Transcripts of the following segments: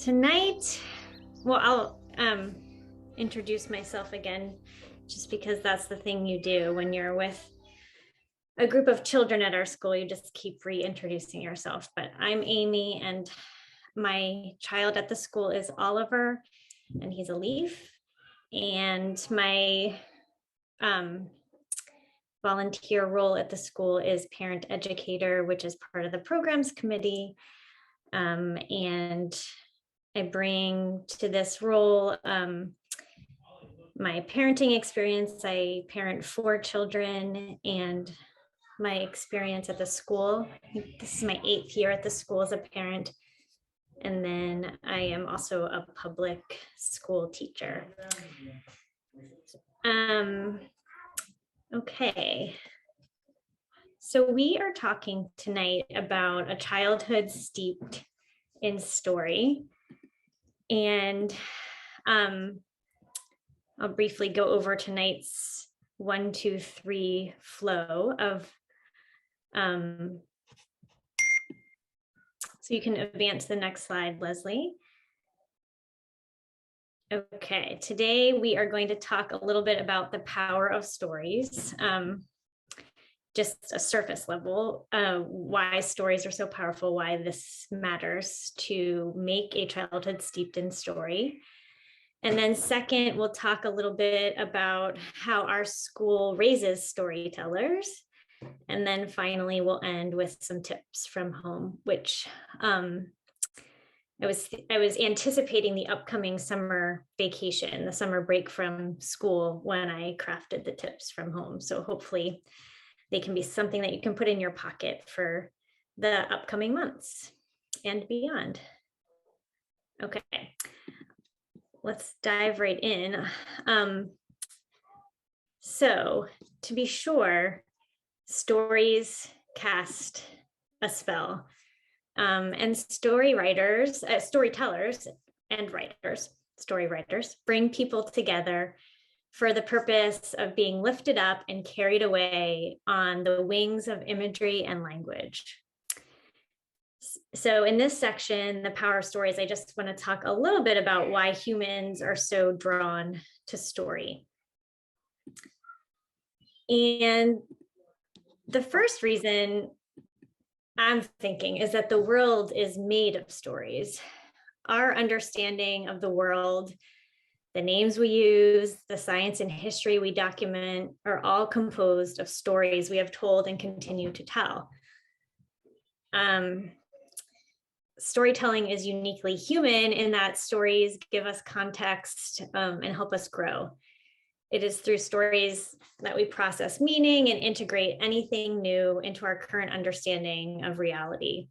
Tonight, well, I'll introduce myself again, just because that's the thing you do when you're with a group of children at our school. You just keep reintroducing yourself. But I'm Amy, and my child at the school is Oliver, and he's a Leaf. And my volunteer role at the school is parent educator, which is part of the programs committee. And I bring to this role my parenting experience. I parent 4 children, and my experience at the school. This is my 8th year at the school as a parent. And then I am also a public school teacher. Okay. So we are talking tonight about a childhood steeped in story. And I'll briefly go over tonight's 1, 2, 3 flow of, so you can advance the next slide, Leslie. Okay, today we are going to talk a little bit about the power of stories, just a surface level, why stories are so powerful, why this matters to make a childhood steeped in story. And then second, we'll talk a little bit about how our school raises storytellers. And then finally, we'll end with some tips from home, which I was anticipating the upcoming summer vacation, the summer break from school, when I crafted the tips from home. So hopefully they can be something that you can put in your pocket for the upcoming months and beyond. Okay. Let's dive right in. So to be sure, stories cast a spell, and storytellers and writers, story writers, bring people together for the purpose of being lifted up and carried away on the wings of imagery and language. So in this section, the power of stories, I just want to talk a little bit about why humans are so drawn to story. And the first reason I'm thinking is that the world is made of stories. Our understanding of the world, the names we use, the science and history we document are all composed of stories we have told and continue to tell. Storytelling is uniquely human in that stories give us context and help us grow. It is through stories that we process meaning and integrate anything new into our current understanding of reality.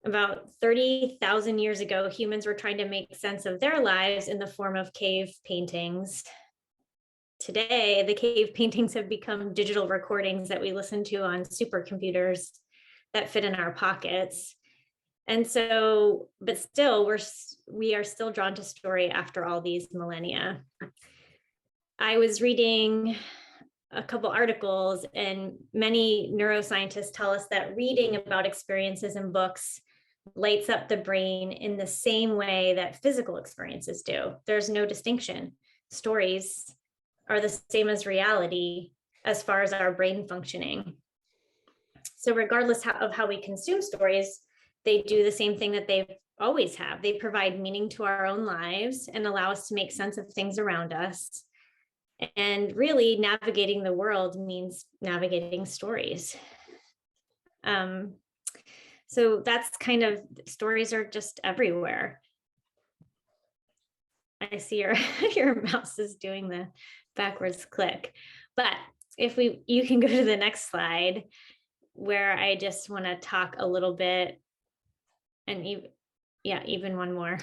About 30,000 years ago, humans were trying to make sense of their lives in the form of cave paintings. Today, the cave paintings have become digital recordings that we listen to on supercomputers that fit in our pockets. And so, but still, we are still drawn to story after all these millennia. I was reading a couple articles, and many neuroscientists tell us that reading about experiences in books lights up the brain in the same way that physical experiences do. There's no distinction. Stories are the same as reality as far as our brain functioning. So regardless of how we consume stories, they do the same thing that they always have. They provide meaning to our own lives and allow us to make sense of things around us. And really, navigating the world means navigating stories. So that's kind of, stories are just everywhere. I see your mouse is doing the backwards click. But you can go to the next slide, where I just want to talk a little bit, and even one more.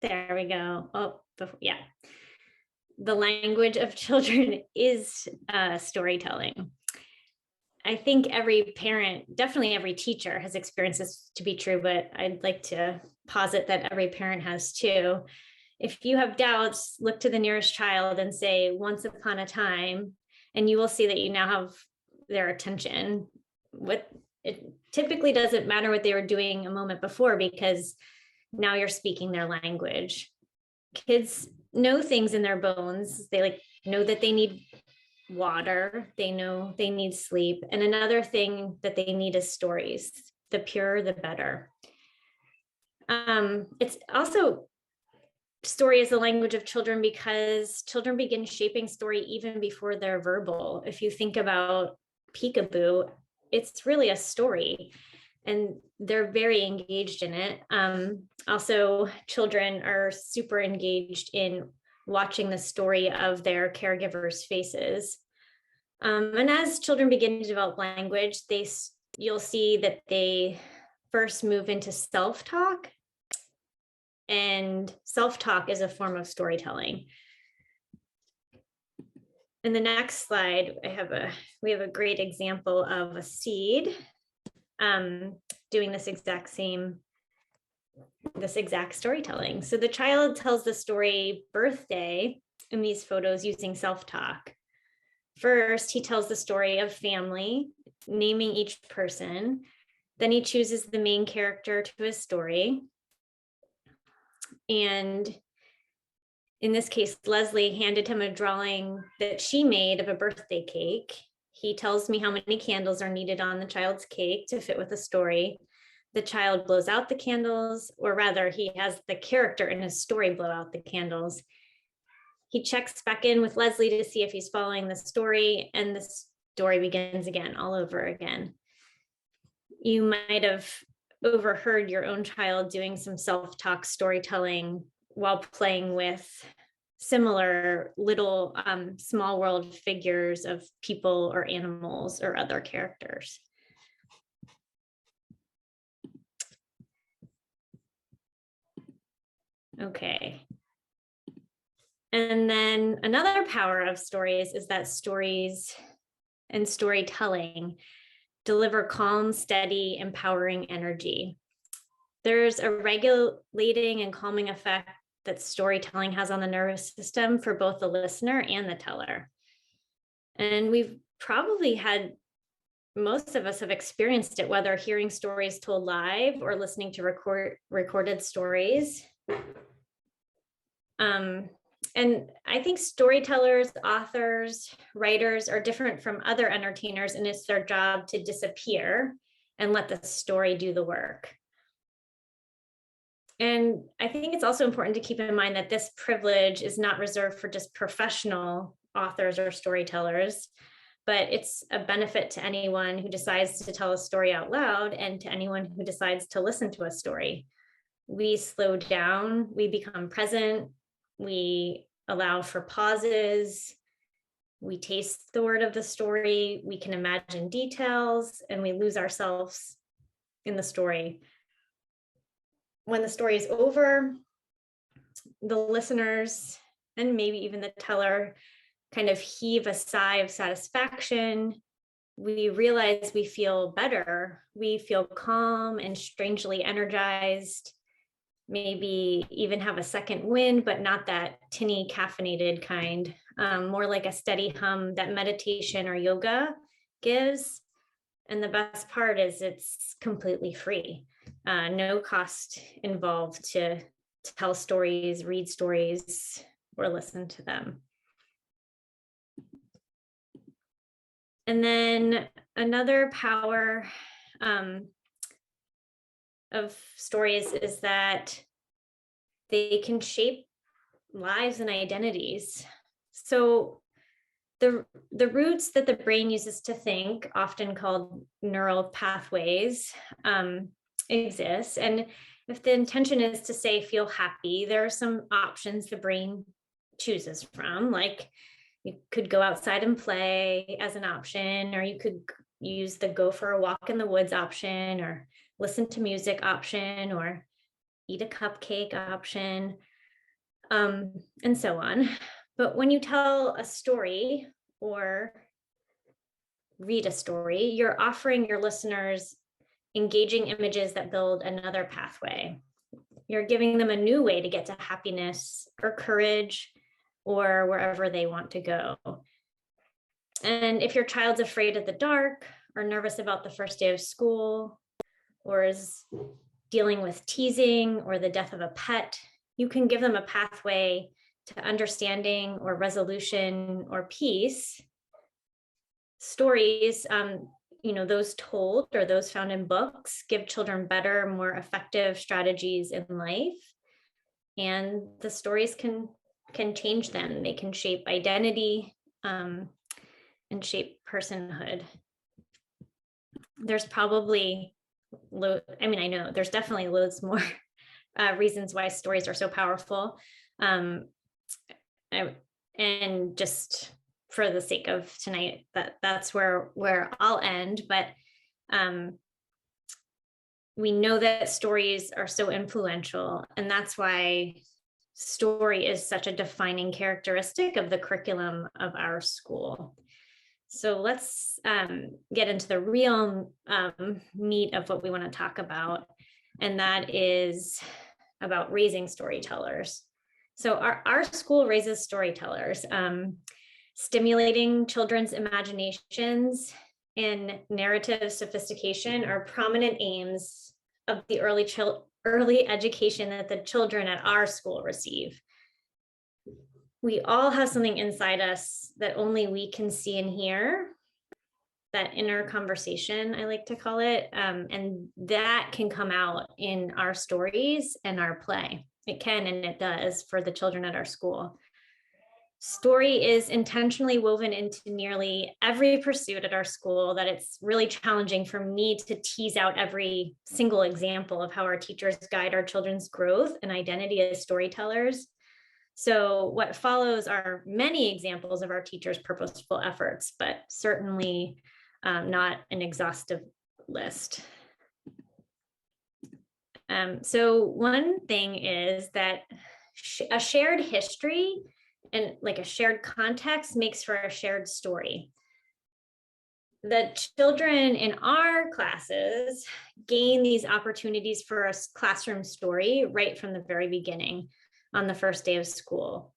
There we go. Oh, yeah. The language of children is storytelling. I think every parent, definitely every teacher, has experienced this to be true, but I'd like to posit that every parent has too. If you have doubts, look to the nearest child and say, "Once upon a time," and you will see that you now have their attention. It typically doesn't matter what they were doing a moment before, because Now you're speaking their language. Kids know things in their bones. They like know that they need water. They know they need sleep. And another thing that they need is stories. The purer, the better. It's also story is the language of children because children begin shaping story even before they're verbal. If you think about peekaboo, it's really a story and they're very engaged in it. Also, children are super engaged in watching the story of their caregivers' faces. And as children begin to develop language, you'll see that they first move into self-talk. And self-talk is a form of storytelling. In the next slide, we have a great example of a seed doing this exact storytelling. So the child tells the story birthday in these photos using self-talk. First, he tells the story of family, naming each person. Then he chooses the main character to his story. And in this case, Leslie handed him a drawing that she made of a birthday cake. He tells me how many candles are needed on the child's cake to fit with the story. The child blows out the candles, or rather, he has the character in his story blow out the candles. He checks back in with Leslie to see if he's following the story, and the story begins again, all over again. You might have overheard your own child doing some self-talk storytelling while playing with similar little small world figures of people or animals or other characters. Okay. And then another power of stories is that stories and storytelling deliver calm, steady, empowering energy. There's a regulating and calming effect that storytelling has on the nervous system for both the listener and the teller. And we've probably had, most of us have experienced it, whether hearing stories told live or listening to recorded stories. And I think storytellers, authors, writers are different from other entertainers, and it's their job to disappear and let the story do the work. And I think it's also important to keep in mind that this privilege is not reserved for just professional authors or storytellers, but it's a benefit to anyone who decides to tell a story out loud and to anyone who decides to listen to a story. We slow down, we become present, we allow for pauses, we taste the word of the story, we can imagine details, and we lose ourselves in the story. When the story is over, the listeners and maybe even the teller kind of heave a sigh of satisfaction. We realize we feel better. We feel calm and strangely energized, maybe even have a second wind, but not that tinny caffeinated kind, more like a steady hum that meditation or yoga gives. And the best part is it's completely free. No cost involved to tell stories, read stories, or listen to them. And then another power of stories is that they can shape lives and identities. So the roots that the brain uses to think, often called neural pathways, exist. And if the intention is to say, feel happy, there are some options the brain chooses from, like you could go outside and play as an option, or you could use the go for a walk in the woods option, or listen to music option, or eat a cupcake option, and so on. But when you tell a story or read a story, you're offering your listeners engaging images that build another pathway. You're giving them a new way to get to happiness or courage or wherever they want to go. And if your child's afraid of the dark or nervous about the first day of school or is dealing with teasing or the death of a pet, you can give them a pathway to understanding or resolution or peace. Stories, those told or those found in books, give children better, more effective strategies in life. And the stories can change them. They can shape identity and shape personhood. There's probably, I know there's definitely loads more reasons why stories are so powerful. And just for the sake of tonight, that's where I'll end. But we know that stories are so influential, and that's why story is such a defining characteristic of the curriculum of our school. So let's get into the real meat of what we want to talk about, and that is about raising storytellers. So our school raises storytellers, stimulating children's imaginations and narrative sophistication are prominent aims of the early education that the children at our school receive. We all have something inside us that only we can see and hear, that inner conversation, I like to call it, and that can come out in our stories and our play. It can, and it does, for the children at our school. Story is intentionally woven into nearly every pursuit at our school, that it's really challenging for me to tease out every single example of how our teachers guide our children's growth and identity as storytellers. So what follows are many examples of our teachers' purposeful efforts, but certainly not an exhaustive list. So one thing is that a shared history and like a shared context makes for a shared story. The children in our classes gain these opportunities for a classroom story right from the very beginning on the first day of school.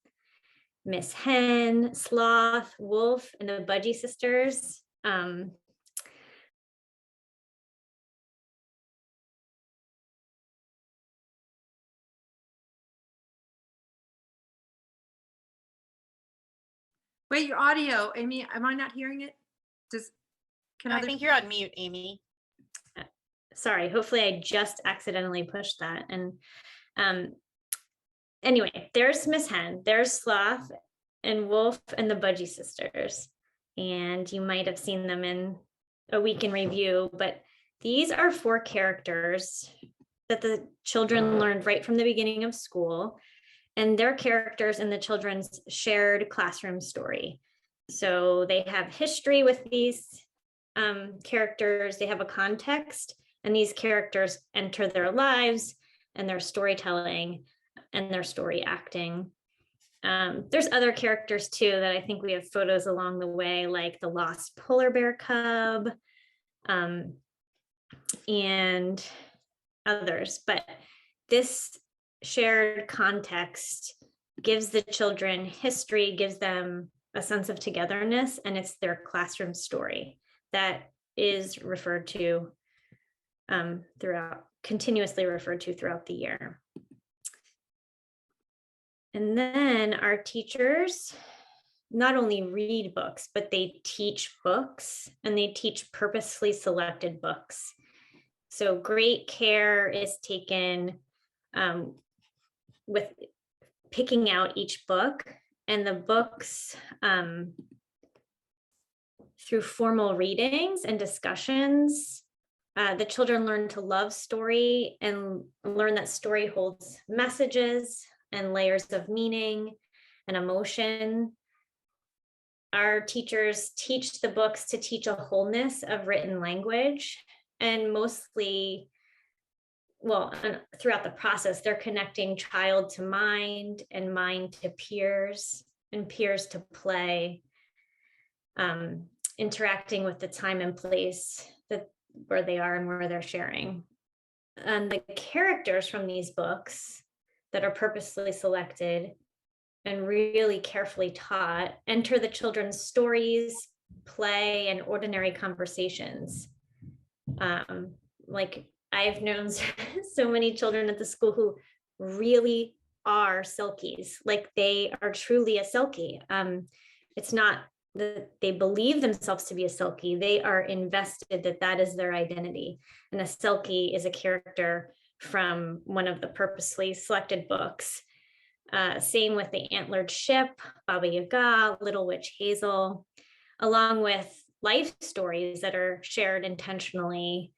Miss Hen, Sloth, Wolf, and the Budgie sisters. Wait, your audio, Amy, am I not hearing it? I think you're on mute, Amy. Sorry, hopefully I just accidentally pushed that. And anyway, there's Miss Hen, there's Sloth and Wolf and the Budgie sisters. And you might have seen them in A Week in Review, but these are 4 characters that the children learned right from the beginning of school. And they're characters in the children's shared classroom story. So they have history with these characters, they have a context, and these characters enter their lives and their storytelling and their story acting. There's other characters too that I think we have photos along the way, like the lost polar bear cub and others. But this shared context gives the children history, gives them a sense of togetherness, and it's their classroom story that is referred to continuously referred to throughout the year. And then our teachers not only read books, but they teach books, and they teach purposely selected books. So great care is taken with picking out each book, and the books through formal readings and discussions, the children learn to love story and learn that story holds messages and layers of meaning and emotion. Our teachers teach the books to teach a wholeness of written language, and mostly, throughout the process, they're connecting child to mind and mind to peers and peers to play, interacting with the time and place where they are and where they're sharing. And the characters from these books that are purposely selected and really carefully taught enter the children's stories, play, and ordinary conversations. Like I've known so many children at the school who really are Silkies, like they are truly a Silkie. It's not that they believe themselves to be a Silkie, they are invested that that is their identity. And a Silkie is a character from one of the purposely selected books. Same with the Antlered Ship, Baba Yaga, Little Witch Hazel, along with life stories that are shared intentionally,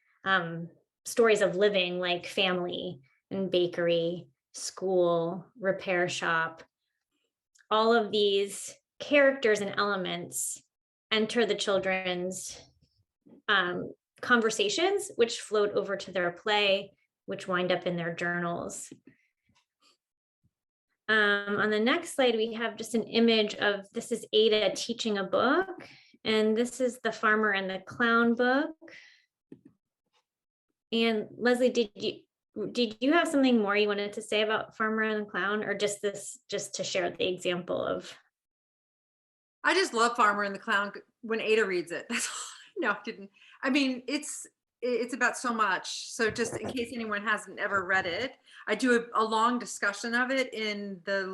stories of living like family and bakery, school, repair shop. All of these characters and elements enter the children's conversations, which float over to their play, which wind up in their journals. On the next slide, we have just an image of, this is Ada teaching a book, and this is the Farmer and the Clown book. And Leslie, did you have something more you wanted to say about Farmer and the Clown, or just to share the example of? I just love Farmer and the Clown when Ada reads it. That's all. No, I didn't. I mean, it's about so much. So just in case anyone hasn't ever read it, I do a long discussion of it in the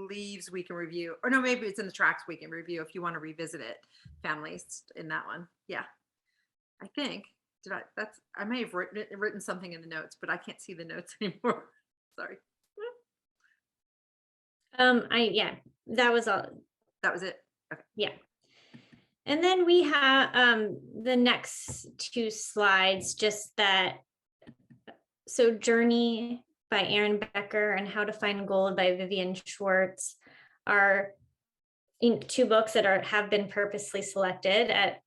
Leaves Week in Review, or no, maybe it's in the Tracks Week in Review if you want to revisit it, families, in that one. Yeah, I think. I may have written something in the notes, but I can't see the notes anymore. Sorry. Yeah, that was all. That was it. Okay. Yeah. And then we have the next two slides, just that. So Journey by Aaron Becker and How to Find Gold by Vivian Schwartz are two books that have been purposely selected at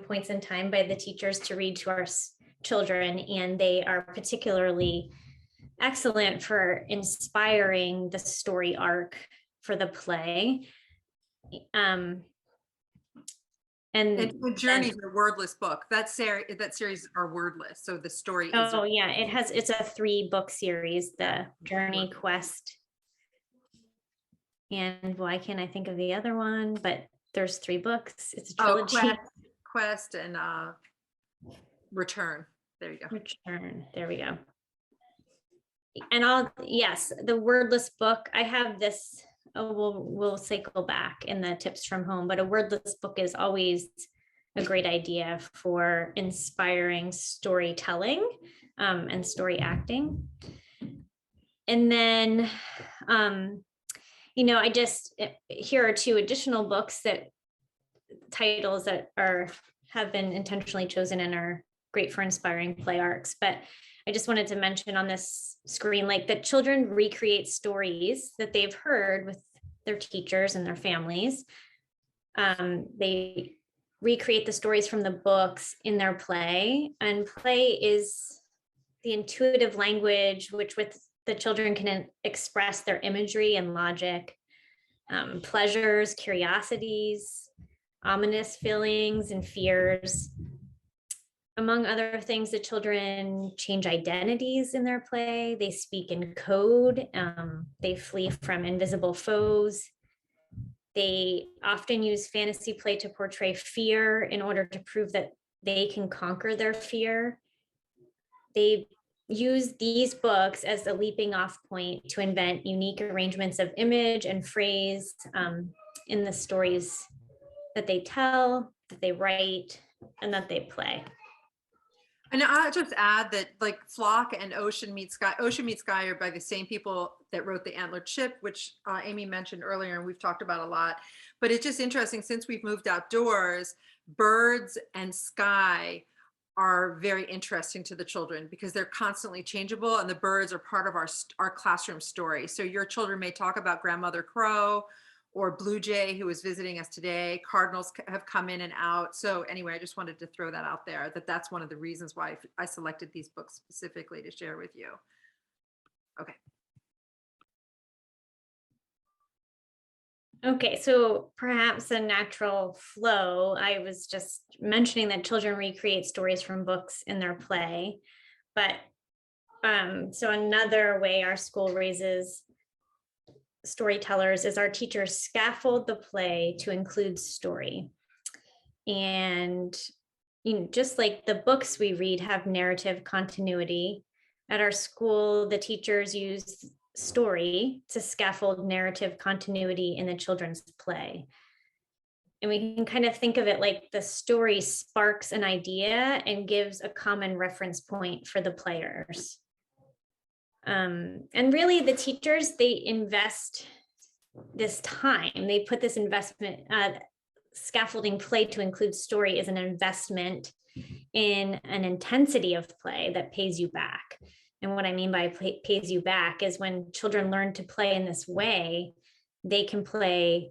points in time by the teachers to read to our children, and they are particularly excellent for inspiring the story arc for the play. And Journey is a wordless book. That series are wordless, so the story. Oh yeah, it's a 3-book series, the Journey, Quest, and why can't I think of the other one? But there's 3 books. It's a trilogy. Quest and Return. There you go. Return. There we go. And yes, the wordless book. I have this. Oh, we'll cycle back in the tips from home, but a wordless book is always a great idea for inspiring storytelling and story acting. And then, here are 2 additional books titles that have been intentionally chosen and are great for inspiring play arcs. But I just wanted to mention on this screen, like, that children recreate stories that they've heard with their teachers and their families. They recreate the stories from the books in their play, and play is the intuitive language with the children can express their imagery and logic, pleasures, curiosities, ominous feelings and fears. Among other things, the children change identities in their play. They speak in code. They flee from invisible foes. They often use fantasy play to portray fear in order to prove that they can conquer their fear. They use these books as a leaping off point to invent unique arrangements of image and phrase in the stories that they tell, that they write, and that they play. And I'll just add that, like, Flock and Ocean Meets Sky are by the same people that wrote The Antlered Ship, which Amy mentioned earlier, and we've talked about a lot. But it's just interesting, since we've moved outdoors, birds and sky are very interesting to the children because they're constantly changeable, and the birds are part of our classroom story. So your children may talk about Grandmother Crow or Blue Jay, who was visiting us today. Cardinals have come in and out. So anyway, I just wanted to throw that out there, that's one of the reasons why I selected these books specifically to share with you. Okay. Okay, so perhaps a natural flow. I was just mentioning that children recreate stories from books in their play, but so another way our school raises storytellers is our teachers scaffold the play to include story. And just like the books we read have narrative continuity, at our school, the teachers use story to scaffold narrative continuity in the children's play. And we can kind of think of it like the story sparks an idea and gives a common reference point for the players. And really the teachers, they invest this time, they put this investment, scaffolding play to include story is an investment in an intensity of play that pays you back. And what I mean by pays you back is when children learn to play in this way, they can play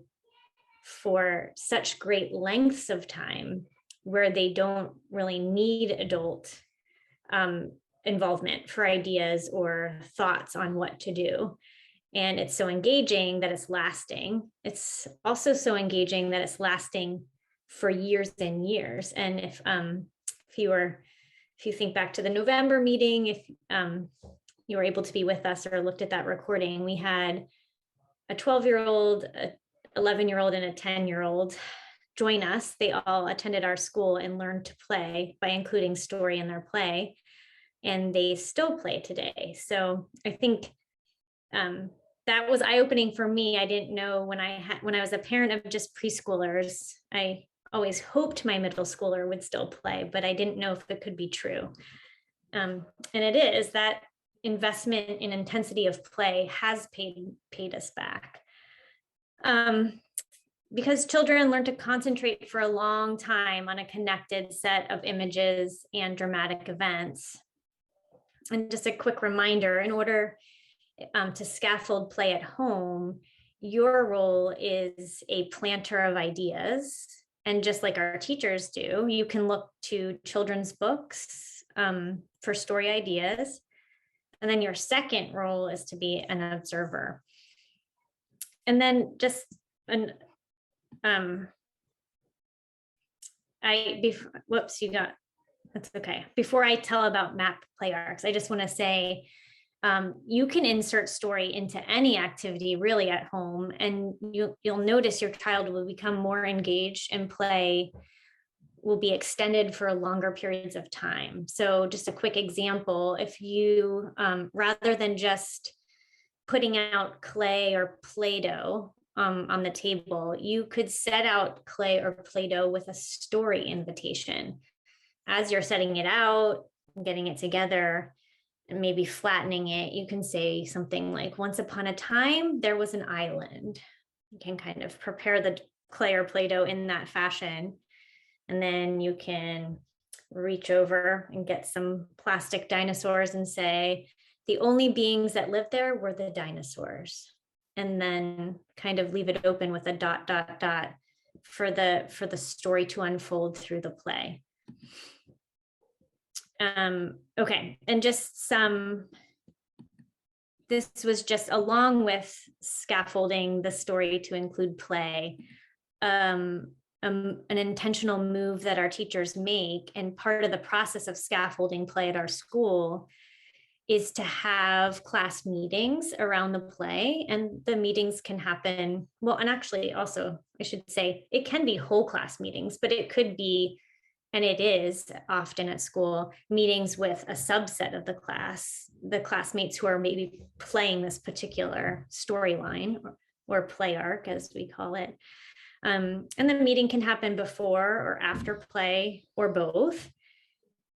for such great lengths of time where they don't really need adult involvement for ideas or thoughts on what to do. And it's so engaging that it's lasting. It's also so engaging that it's lasting for years and years. And if you think back to the November meeting, if you were able to be with us or looked at that recording, we had a 12-year-old, a 11-year-old, and a 10-year-old join us. They all attended our school and learned to play by including story in their play, and they still play today. So I think that was eye-opening for me. I didn't know when I was a parent of just preschoolers, I always hoped my middle schooler would still play, but I didn't know if it could be true. And it is. That investment in intensity of play has paid us back. Because children learn to concentrate for a long time on a connected set of images and dramatic events. And just a quick reminder, in order to scaffold play at home, your role is a planter of ideas. And just like our teachers do, you can look to children's books for story ideas. And then your second role is to be an observer. And then just that's okay. Before I tell about map play arcs, I just want to say, you can insert story into any activity really at home, and you'll notice your child will become more engaged, and play will be extended for longer periods of time. So just a quick example, if you, rather than just putting out clay or Play-Doh on the table, you could set out clay or Play-Doh with a story invitation. As you're setting it out, getting it together, and maybe flattening it, you can say something like, once upon a time, there was an island. You can kind of prepare the clay or Play-Doh in that fashion. And then you can reach over and get some plastic dinosaurs and say, the only beings that lived there were the dinosaurs. And then kind of leave it open with a ... for the story to unfold through the play. Okay, and just this was just along with scaffolding the story to include play, an intentional move that our teachers make, and part of the process of scaffolding play at our school is to have class meetings around the play. And the meetings can happen, well, and actually also, I should say, it can be whole class meetings, but it could be, and it is often at school, meetings with a subset of the classmates who are maybe playing this particular storyline or play arc, as we call it. And the meeting can happen before or after play or both.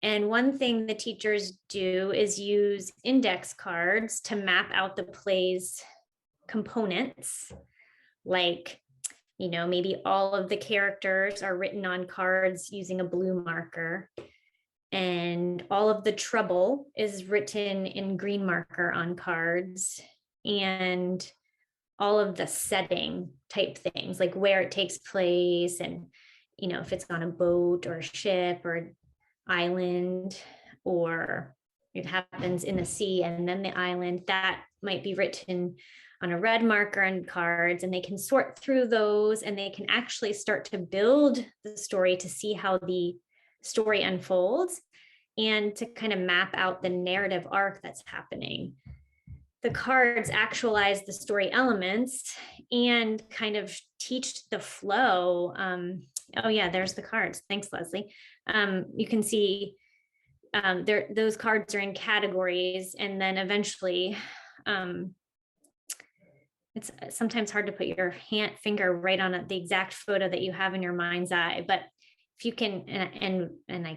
And one thing the teachers do is use index cards to map out the play's components, like, maybe all of the characters are written on cards using a blue marker, and all of the trouble is written in green marker on cards, and all of the setting type things, like where it takes place, and if it's on a boat or a ship or island, or it happens in the sea and then the island, that might be written on a red marker on cards, and they can sort through those, and they can actually start to build the story to see how the story unfolds and to kind of map out the narrative arc that's happening. The cards actualize the story elements and kind of teach the flow. Oh yeah, there's the cards. Thanks, Leslie. You can see those cards are in categories, and then eventually it's sometimes hard to put your finger right on the exact photo that you have in your mind's eye, but if you can,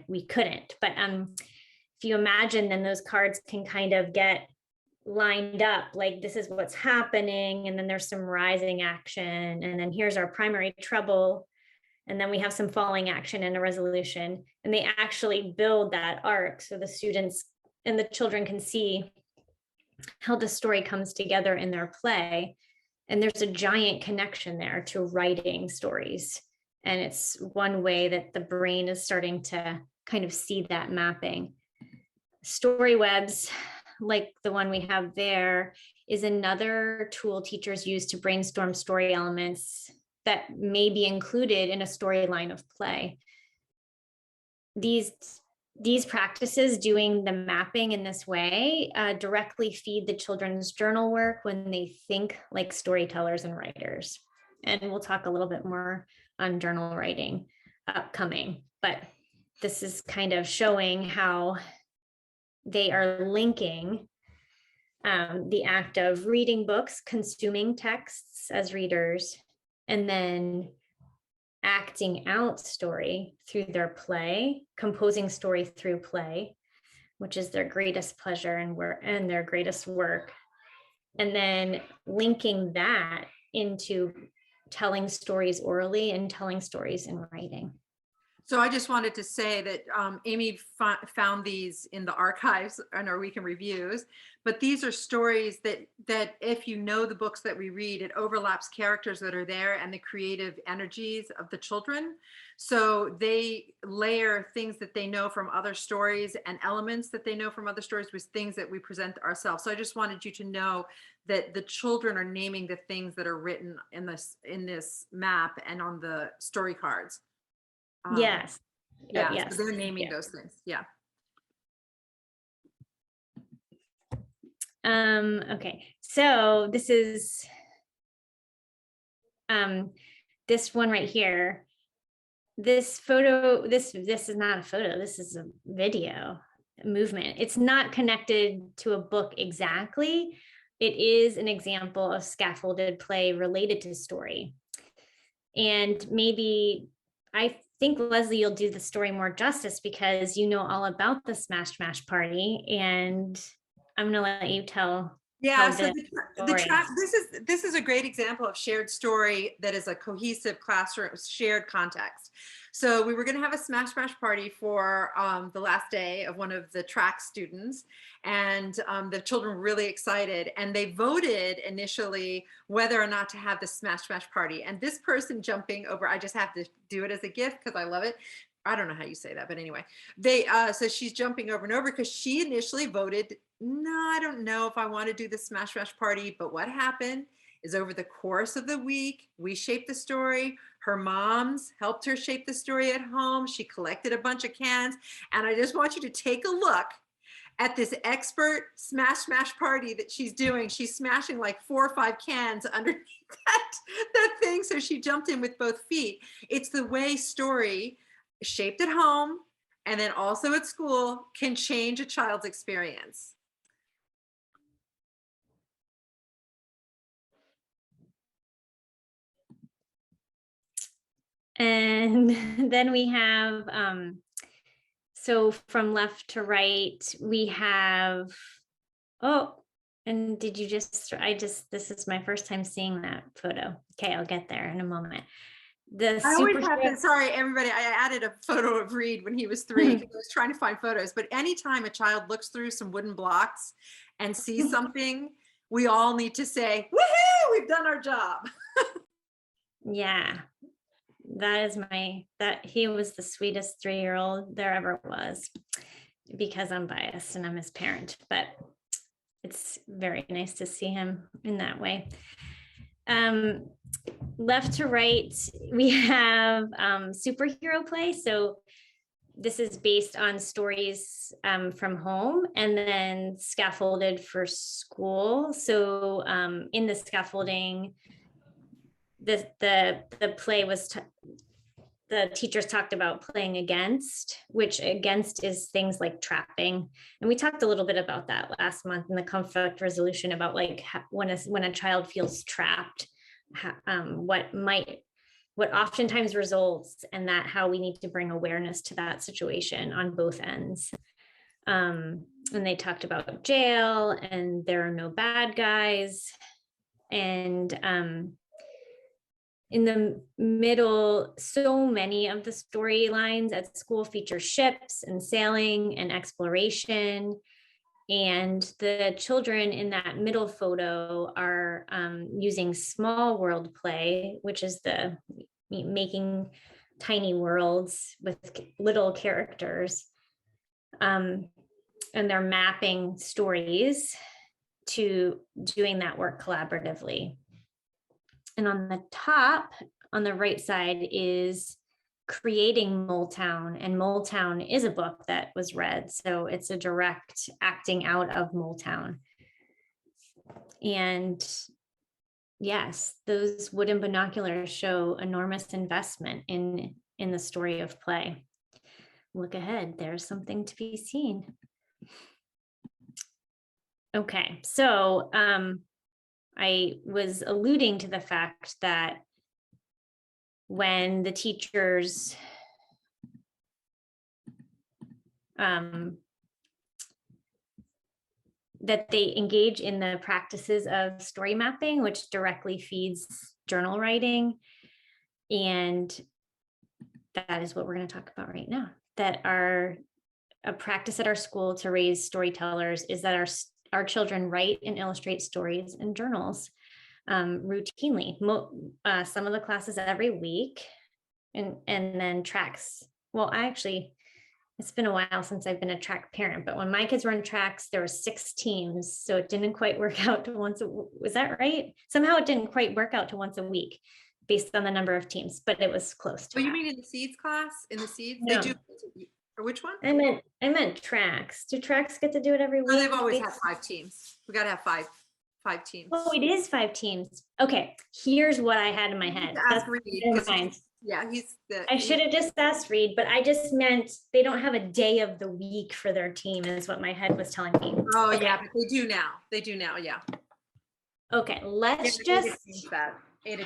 we couldn't, but if you imagine, then those cards can kind of get lined up, like this is what's happening, and then there's some rising action, and then here's our primary trouble, and then we have some falling action and a resolution, and they actually build that arc so the students and the children can see how the story comes together in their play. And there's a giant connection there to writing stories, and it's one way that the brain is starting to kind of see that mapping. Story webs, like the one we have there, is another tool teachers use to brainstorm story elements that may be included in a storyline of play. These practices, doing the mapping in this way, directly feed the children's journal work when they think like storytellers and writers. And we'll talk a little bit more on journal writing upcoming, but this is kind of showing how they are linking the act of reading books, consuming texts as readers, and then acting out story through their play, composing story through play, which is their greatest pleasure and their greatest work, and then linking that into telling stories orally and telling stories in writing. So I just wanted to say that Amy found these in the archives in our weekend reviews, but these are stories that if you know the books that we read, it overlaps characters that are there and the creative energies of the children. So they layer things that they know from other stories and elements that they know from other stories with things that we present ourselves. So I just wanted you to know that the children are naming the things that are written in this map and on the story cards. Yes. Yeah, yes. so they're naming those things. Yeah. Okay, so this is this one right here. This photo, this is not a photo, this is a video movement. It's not connected to a book exactly. It is an example of scaffolded play related to story. And maybe I think, Leslie, you'll do the story more justice because you know all about the Smash Mash party, and I'm gonna let you tell. Yeah, so this is a great example of shared story that is a cohesive classroom shared context. So we were going to have a Smash Mash party for the last day of one of the track students, and the children were really excited, and they voted initially whether or not to have the Smash Mash party. And this person jumping over, I just have to do it as a gift because I love it. I don't know how you say that, but anyway, so she's jumping over and over because she initially voted, no, I don't know if I want to do the Smash Mash party. But what happened is over the course of the week, we shaped the story. Her moms helped her shape the story at home. She collected a bunch of cans. And I just want you to take a look at this expert Smash Mash party that she's doing. She's smashing like 4 or 5 cans underneath that thing. So she jumped in with both feet. It's the way story shaped at home and then also at school can change a child's experience. And then we have, so from left to right, we have, and did you this is my first time seeing that photo. Okay, I'll get there in a moment. Sorry, everybody, I added a photo of Reed when he was 3 because I was trying to find photos. But anytime a child looks through some wooden blocks and sees something, we all need to say, woohoo, we've done our job. Yeah, he was the sweetest 3-year-old there ever was, because I'm biased and I'm his parent, but it's very nice to see him in that way. Left to right, we have superhero play. So this is based on stories from home and then scaffolded for school. So in the scaffolding, the play was the teachers talked about playing against, which against is things like trapping. And we talked a little bit about that last month in the conflict resolution about like when a child feels trapped, what oftentimes results, and that how we need to bring awareness to that situation on both ends. And they talked about jail and there are no bad guys. And in the middle, so many of the storylines at school feature ships and sailing and exploration. And the children in that middle photo are using small world play, which is the making tiny worlds with little characters. And they're mapping stories to doing that work collaboratively. And on the top, on the right side, is creating Mole Town, and Mole Town is a book that was read, so it's a direct acting out of Mole Town. And yes, those wooden binoculars show enormous investment in the story of play. Look ahead, there's something to be seen. Okay, so I was alluding to the fact that when the teachers that they engage in the practices of story mapping, which directly feeds journal writing. And that is what we're going to talk about right now. That a practice at our school to raise storytellers is that our children write and illustrate stories in journals routinely. Some of the classes every week, and then tracks. Well, it's been a while since I've been a track parent, but when my kids were in tracks, there were 6 teams. So it didn't quite work out to was that right? Somehow it didn't quite work out to once a week based on the number of teams, but it was close to you mean in the seeds class? In the seeds? No. They do, or which one? I meant tracks. Do tracks get to do it every week? No, they've always had 5 teams. We got to have five teams. Oh, it is 5 teams. Okay, here's what I had in my head. Ask Reed, yeah, I should have just asked Reed, but I just meant they don't have a day of the week for their team is what my head was telling me. Oh, okay. Yeah, but they do now. Yeah. Okay, let's just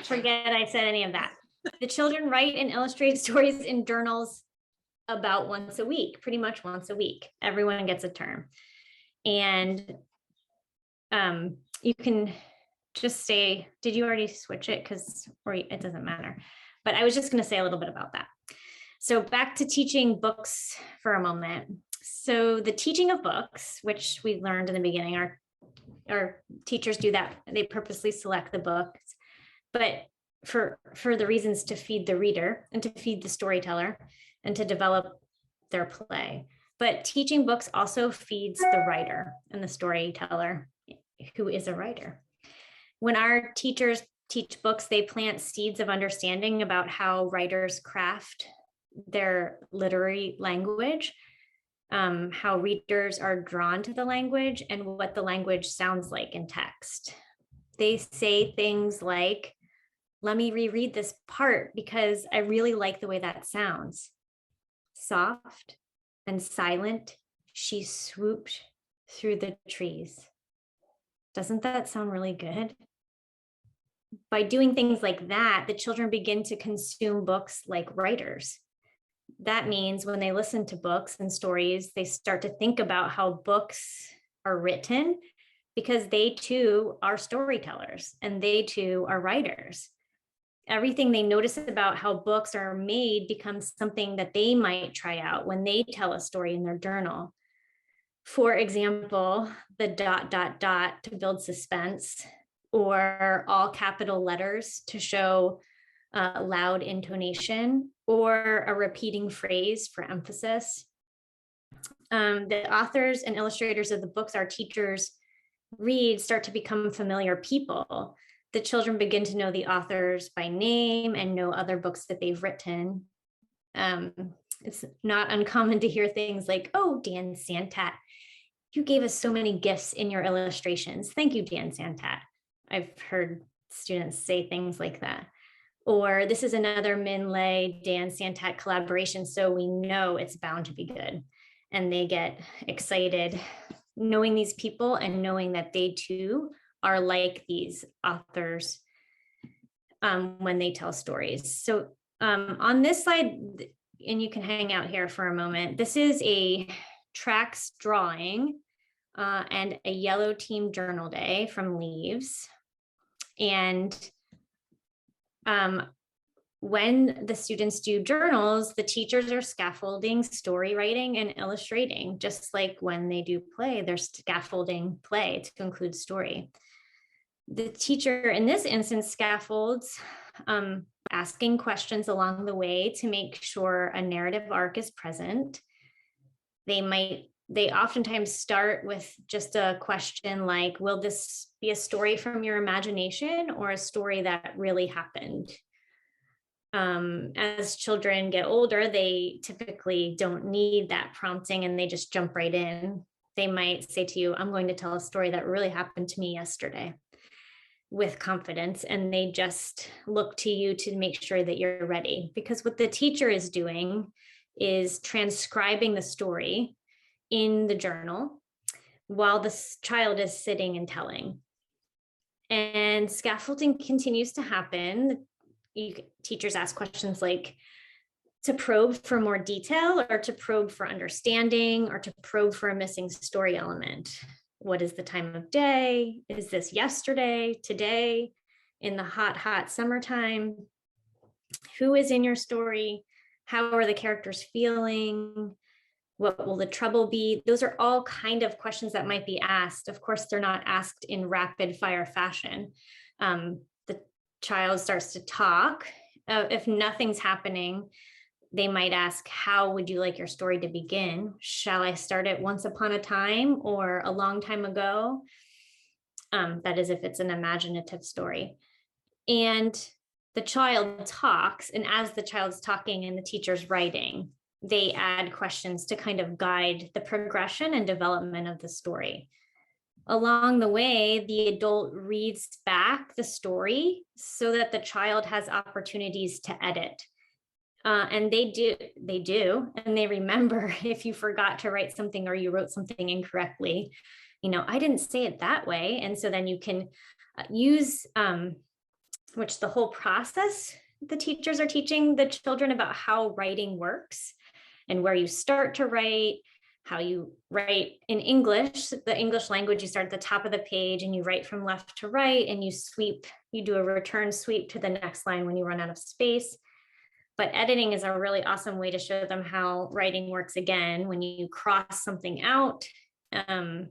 forget I said any of that. The children write and illustrate stories in journals about once a week, pretty much once a week. Everyone gets a term. And you can just say, did you already switch it? Or it doesn't matter. But I was just going to say a little bit about that. So back to teaching books for a moment. So the teaching of books, which we learned in the beginning, our teachers do that. They purposely select the books, but for the reasons to feed the reader and to feed the storyteller and to develop their play. But teaching books also feeds the writer and the storyteller, who is a writer. When our teachers teach books, they plant seeds of understanding about how writers craft their literary language, how readers are drawn to the language, and what the language sounds like in text. They say things like, let me reread this part because I really like the way that sounds. Soft and silent, she swooped through the trees. Doesn't that sound really good? By doing things like that, the children begin to consume books like writers. That means when they listen to books and stories, they start to think about how books are written because they too are storytellers and they too are writers. Everything they notice about how books are made becomes something that they might try out when they tell a story in their journal. For example, the ... to build suspense, or all capital letters to show loud intonation, or a repeating phrase for emphasis. The authors and illustrators of the books our teachers read start to become familiar people. The children begin to know the authors by name and know other books that they've written. It's not uncommon to hear things like, oh, Dan Santat, you gave us so many gifts in your illustrations. Thank you, Dan Santat. I've heard students say things like that. Or this is another Min Lay, Dan Santat collaboration, so we know it's bound to be good. And they get excited knowing these people and knowing that they too are like these authors when they tell stories. So on this slide, and you can hang out here for a moment, this is a tracks drawing and a yellow team journal day from Leaves. And when the students do journals, the teachers are scaffolding, story writing, and illustrating, just like when they do play, they're scaffolding play to include story. The teacher in this instance scaffolds, asking questions along the way to make sure a narrative arc is present. They oftentimes start with just a question like, will this be a story from your imagination or a story that really happened? As children get older, they typically don't need that prompting and they just jump right in. They might say to you, I'm going to tell a story that really happened to me yesterday, with confidence, and they just look to you to make sure that you're ready. Because what the teacher is doing is transcribing the story in the journal while the child is sitting and telling. And scaffolding continues to happen. Teachers ask questions like, to probe for more detail, or to probe for understanding, or to probe for a missing story element. What is the time of day? Is this yesterday, today, in the hot, hot summertime? Who is in your story? How are the characters feeling? What will the trouble be? Those are all kind of questions that might be asked. Of course, they're not asked in rapid fire fashion. The child starts to talk. If nothing's happening, they might ask, how would you like your story to begin? Shall I start it once upon a time or a long time ago? That is if it's an imaginative story. And the child talks, and as the child's talking and the teacher's writing, they add questions to kind of guide the progression and development of the story. Along the way, the adult reads back the story so that the child has opportunities to edit. And they do, and they remember if you forgot to write something or you wrote something incorrectly, I didn't say it that way. And so then you can use, which the whole process, the teachers are teaching the children about how writing works and where you start to write, how you write in English, the English language, you start at the top of the page and you write from left to right, and you do a return sweep to the next line when you run out of space. But editing is a really awesome way to show them how writing works again, when you cross something out and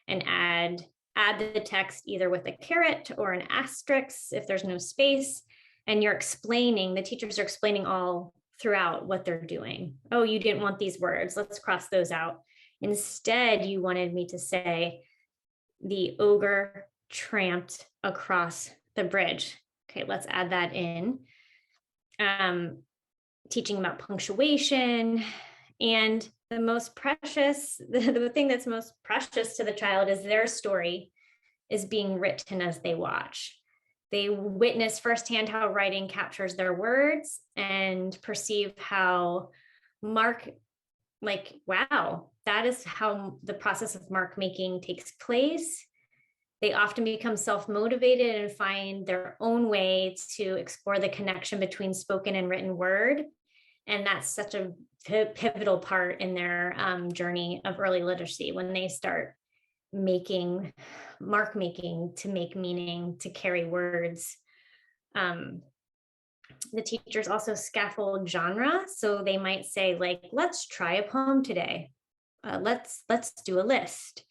add the text either with a caret or an asterisk if there's no space. And the teachers are explaining all throughout what they're doing. Oh, you didn't want these words, let's cross those out. Instead, you wanted me to say, the ogre tramped across the bridge. Okay, let's add that in. Teaching about punctuation, and the thing that's most precious to the child is their story is being written as they watch. They witness firsthand how writing captures their words and perceive how wow, that is how the process of mark making takes place. They often become self-motivated and find their own way to explore the connection between spoken and written word. And that's such a pivotal part in their journey of early literacy, when they start mark making to make meaning, to carry words. The teachers also scaffold genre. So they might say, like, let's try a poem today. Let's do a list.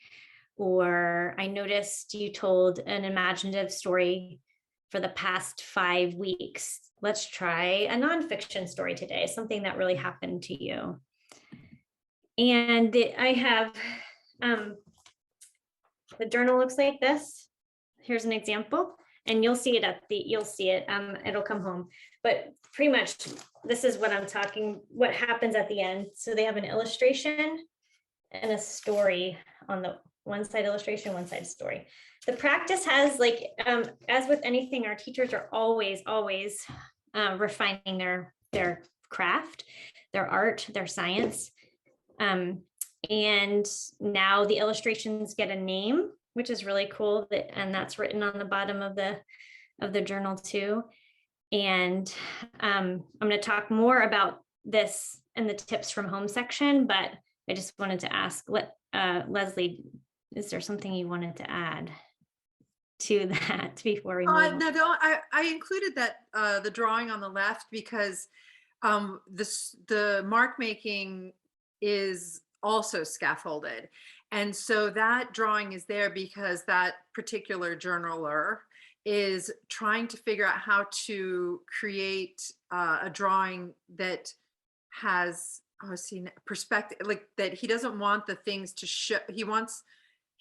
Or I noticed you told an imaginative story for the past 5 weeks. Let's try a nonfiction story today, something that really happened to you. And I have, the journal looks like this. Here's an example, and you'll see it it'll come home. But pretty much this is what what happens at the end. So they have an illustration and a story on the one side, illustration, one side story. The practice has, as with anything, our teachers are always refining their craft, their art, their science. And now the illustrations get a name, which is really cool, and that's written on the bottom of the journal too. And I'm going to talk more about this in the tips from home section, but I just wanted to ask, Leslie, is there something you wanted to add to that before we move on? No, I included that the drawing on the left because the mark making is also scaffolded. And so that drawing is there because that particular journaler is trying to figure out how to create a drawing that has perspective, like that he doesn't want the things to show, he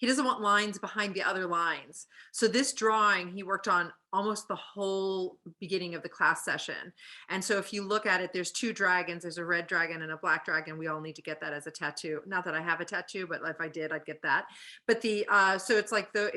doesn't want lines behind the other lines. So this drawing he worked on almost the whole beginning of the class session. And so if you look at it, there's two dragons, there's a red dragon and a black dragon. We all need to get that as a tattoo. Not that I have a tattoo, but if I did, I'd get that. But so it's like those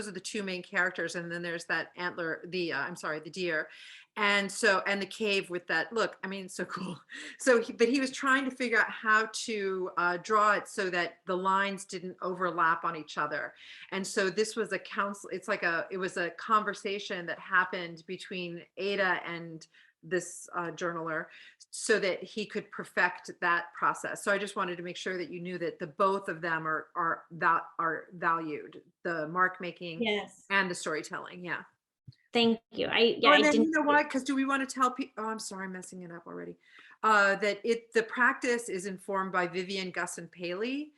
are the two main characters. And then there's that antler, the deer. And the cave with that look, I mean, so cool. But he was trying to figure out how to draw it so that the lines didn't overlap on each other. And so this was it was a conversation that happened between Ada and this journaler so that he could perfect that process. So I just wanted to make sure that you knew that the both of them are valued, the mark making and the storytelling. Yeah. Thank you. And then you know what? Because do we want to tell people? Oh, I'm sorry, I'm messing it up already. The practice is informed by Vivian, Gussin, Paley,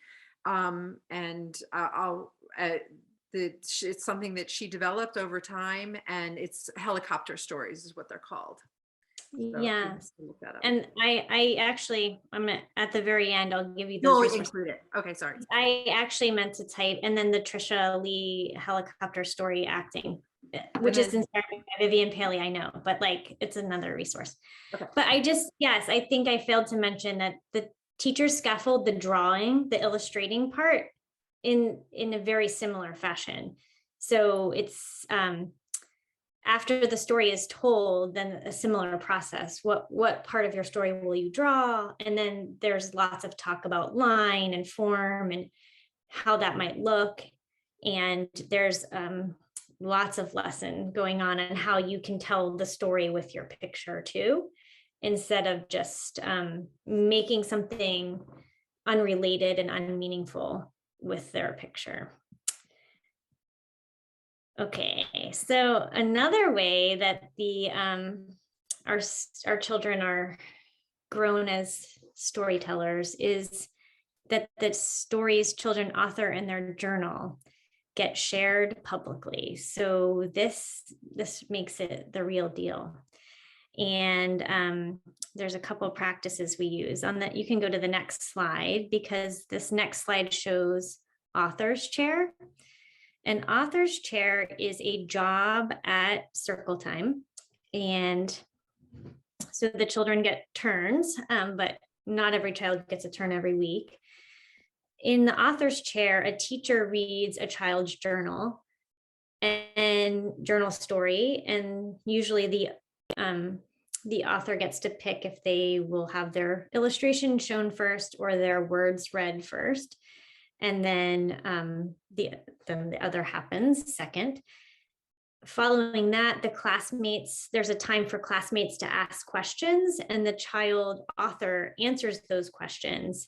it's something that she developed over time, and it's helicopter stories is what they're called. So yes, and I'm at the very end. I'll give you those. Include it. Okay, sorry. I actually meant to type, and then the Trisha Lee helicopter story acting, which is inspired by Vivian Paley, I know, but like it's another resource. Okay. But I think I failed to mention that the teachers scaffold the drawing, the illustrating part in a very similar fashion. So it's after the story is told, then a similar process. What part of your story will you draw? And then there's lots of talk about line and form and how that might look. And there's lots of lesson going on and how you can tell the story with your picture too, instead of just making something unrelated and unmeaningful with their picture. Okay, so another way that our children are grown as storytellers is that the stories children author in their journal get shared publicly. So this makes it the real deal. And there's a couple of practices we use on that. You can go to the next slide because this next slide shows author's chair. An author's chair is a job at circle time. And so the children get turns, but not every child gets a turn every week. In the author's chair, a teacher reads a child's journal and journal story, and usually the author gets to pick if they will have their illustration shown first or their words read first. And then the other happens second. Following that, there's a time for classmates to ask questions, and the child author answers those questions.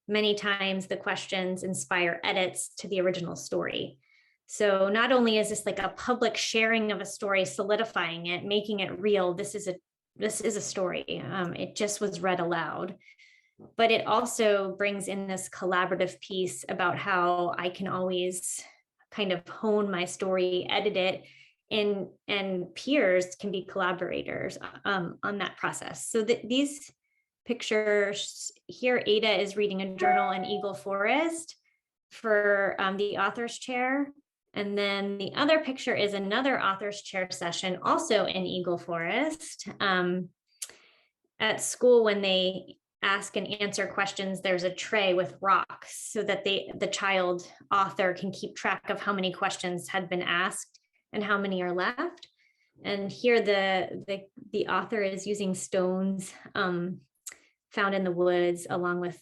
Many times the questions inspire edits to the original story. So not only is this like a public sharing of a story, solidifying it, making it real, this is a story. It just was read aloud. But it also brings in this collaborative piece about how I can always kind of hone my story, edit it, and peers can be collaborators on that process. So these pictures here, Ada is reading a journal in Eagle Forest for the author's chair. And then the other picture is another author's chair session, also in Eagle Forest. At school, when they ask and answer questions, there's a tray with rocks so that the child author can keep track of how many questions had been asked and how many are left. And here the author is using stones found in the woods along with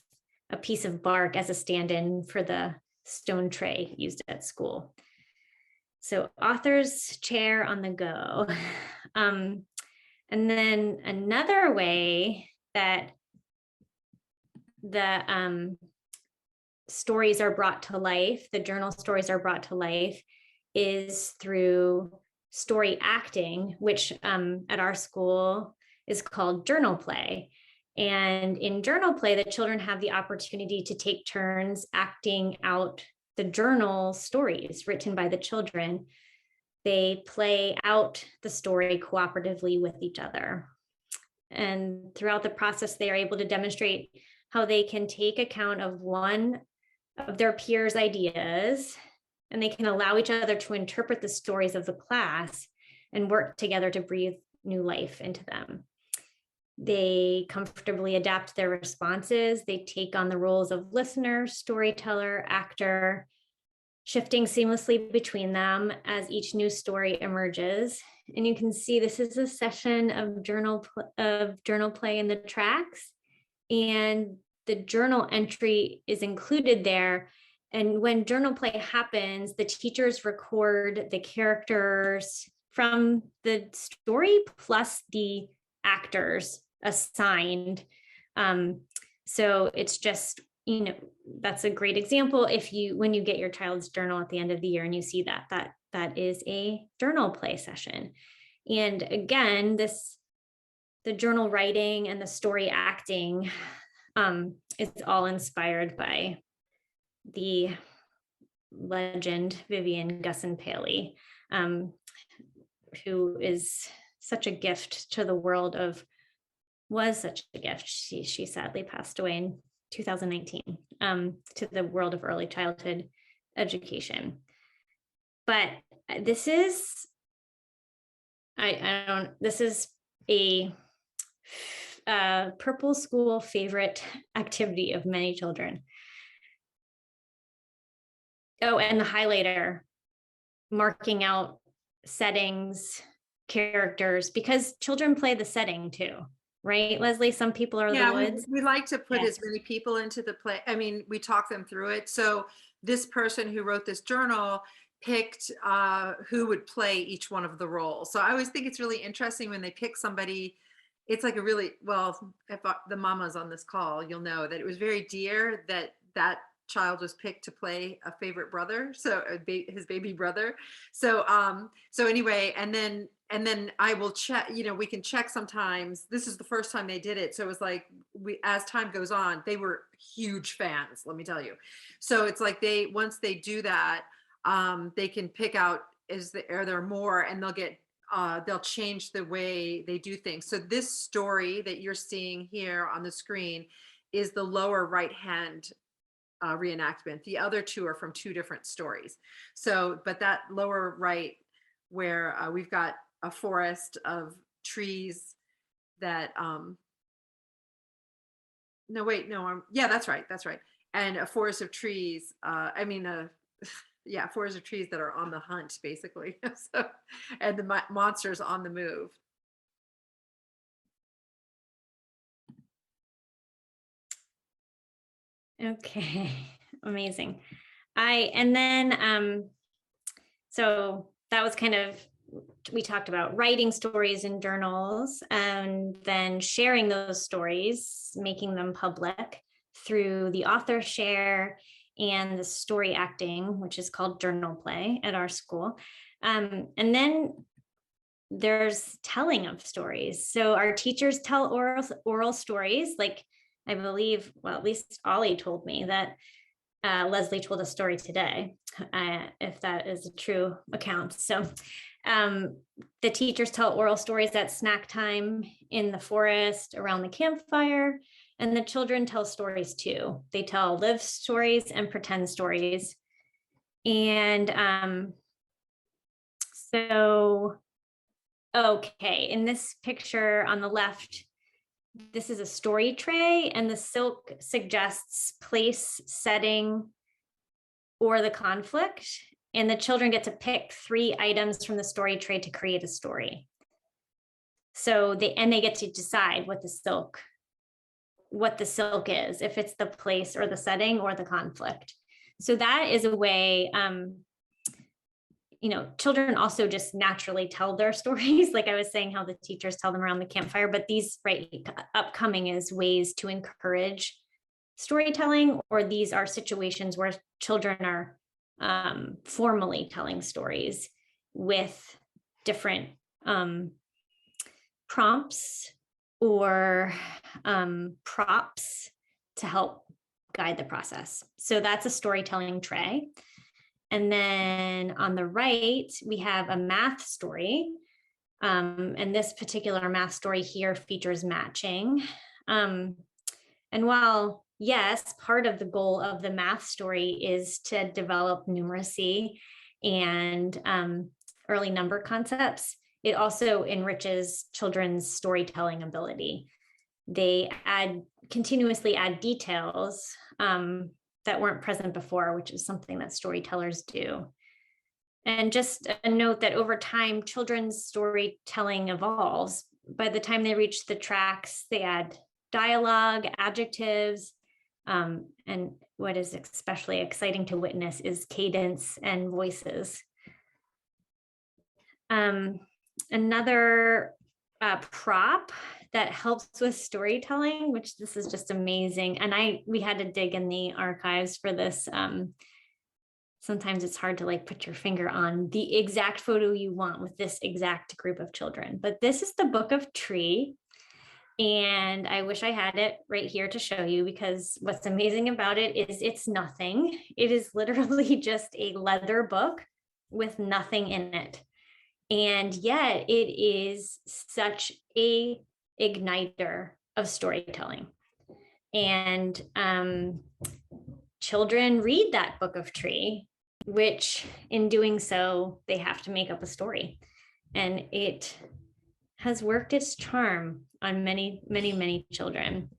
a piece of bark as a stand-in for the stone tray used at school. So author's chair on the go. And then another way that the stories are brought to life, the journal stories are brought to life, is through story acting, which at our school is called journal play. And in journal play, the children have the opportunity to take turns acting out the journal stories written by the children. They play out the story cooperatively with each other. And throughout the process, they are able to demonstrate how they can take account of one of their peers' ideas, and they can allow each other to interpret the stories of the class and work together to breathe new life into them. They comfortably adapt their responses. They take on the roles of listener, storyteller, actor, shifting seamlessly between them as each new story emerges. And you can see this is a session of journal play in the tracks, and the journal entry is included there. And when journal play happens, the teachers record the characters from the story plus the actors assigned. So it's just, that's a great example. When you get your child's journal at the end of the year and you see that is a journal play session. And again, the journal writing and the story acting is all inspired by the legend Vivian Gussin Paley, who is such a gift to the world was such a gift. She sadly passed away in 2019 to the world of early childhood education. But this is a Purple School favorite activity of many children. Oh, and the highlighter, marking out settings, characters, because children play the setting too, right, Leslie? Some people are the woods. We like to put as many people into the play. I mean, we talk them through it. So this person who wrote this journal picked who would play each one of the roles. So I always think it's really interesting when they pick somebody. It's like if the mama's on this call, you'll know that it was very dear that child was picked to play a favorite brother, so his baby brother. So anyway, and then I will check, we can check sometimes. This is the first time they did it, so it was like as time goes on, they were huge fans, let me tell you. So it's like once they do that, they can pick out are there more, and they'll change the way they do things. So this story that you're seeing here on the screen is the lower right hand reenactment. The other two are from two different stories. So, but that lower right, where we've got a forest of trees that that's right, and a forest of trees, forest of trees that are on the hunt, basically. So, and the monsters on the move. Okay, amazing. So that was we talked about writing stories in journals and then sharing those stories, making them public through the author share and the story acting, which is called journal play at our school. And then there's telling of stories. So our teachers tell oral stories, like I believe, well, at least Ollie told me that Leslie told a story today, if that is a true account. So the teachers tell oral stories at snack time in the forest around the campfire, and the children tell stories too. They tell lived stories and pretend stories. And okay, in this picture on the left, this is a story tray, and the silk suggests place, setting, or the conflict. And the children get to pick 3 items from the story tray to create a story. So they get to decide what the silk is, if it's the place or the setting or the conflict. So that is a way, children also just naturally tell their stories. Like I was saying, how the teachers tell them around the campfire, but these upcoming is ways to encourage storytelling, or these are situations where children are formally telling stories with different prompts or props to help guide the process. So that's a storytelling tray. And then on the right, we have a math story. And this particular math story here features matching. And while, yes, part of the goal of the math story is to develop numeracy and early number concepts, it also enriches children's storytelling ability. They continuously add details that weren't present before, which is something that storytellers do. And just a note that over time, children's storytelling evolves. By the time they reach the tracks, they add dialogue, adjectives, and what is especially exciting to witness is cadence and voices. Another prop that helps with storytelling, which this is just amazing. And we had to dig in the archives for this. Sometimes it's hard to put your finger on the exact photo you want with this exact group of children, but this is the Book of Tree. And I wish I had it right here to show you, because what's amazing about it is it's nothing. It is literally just a leather book with nothing in it. And yet it is such a igniter of storytelling. And children read that Book of Tree, which in doing so, they have to make up a story. And it has worked its charm on many, many, many children.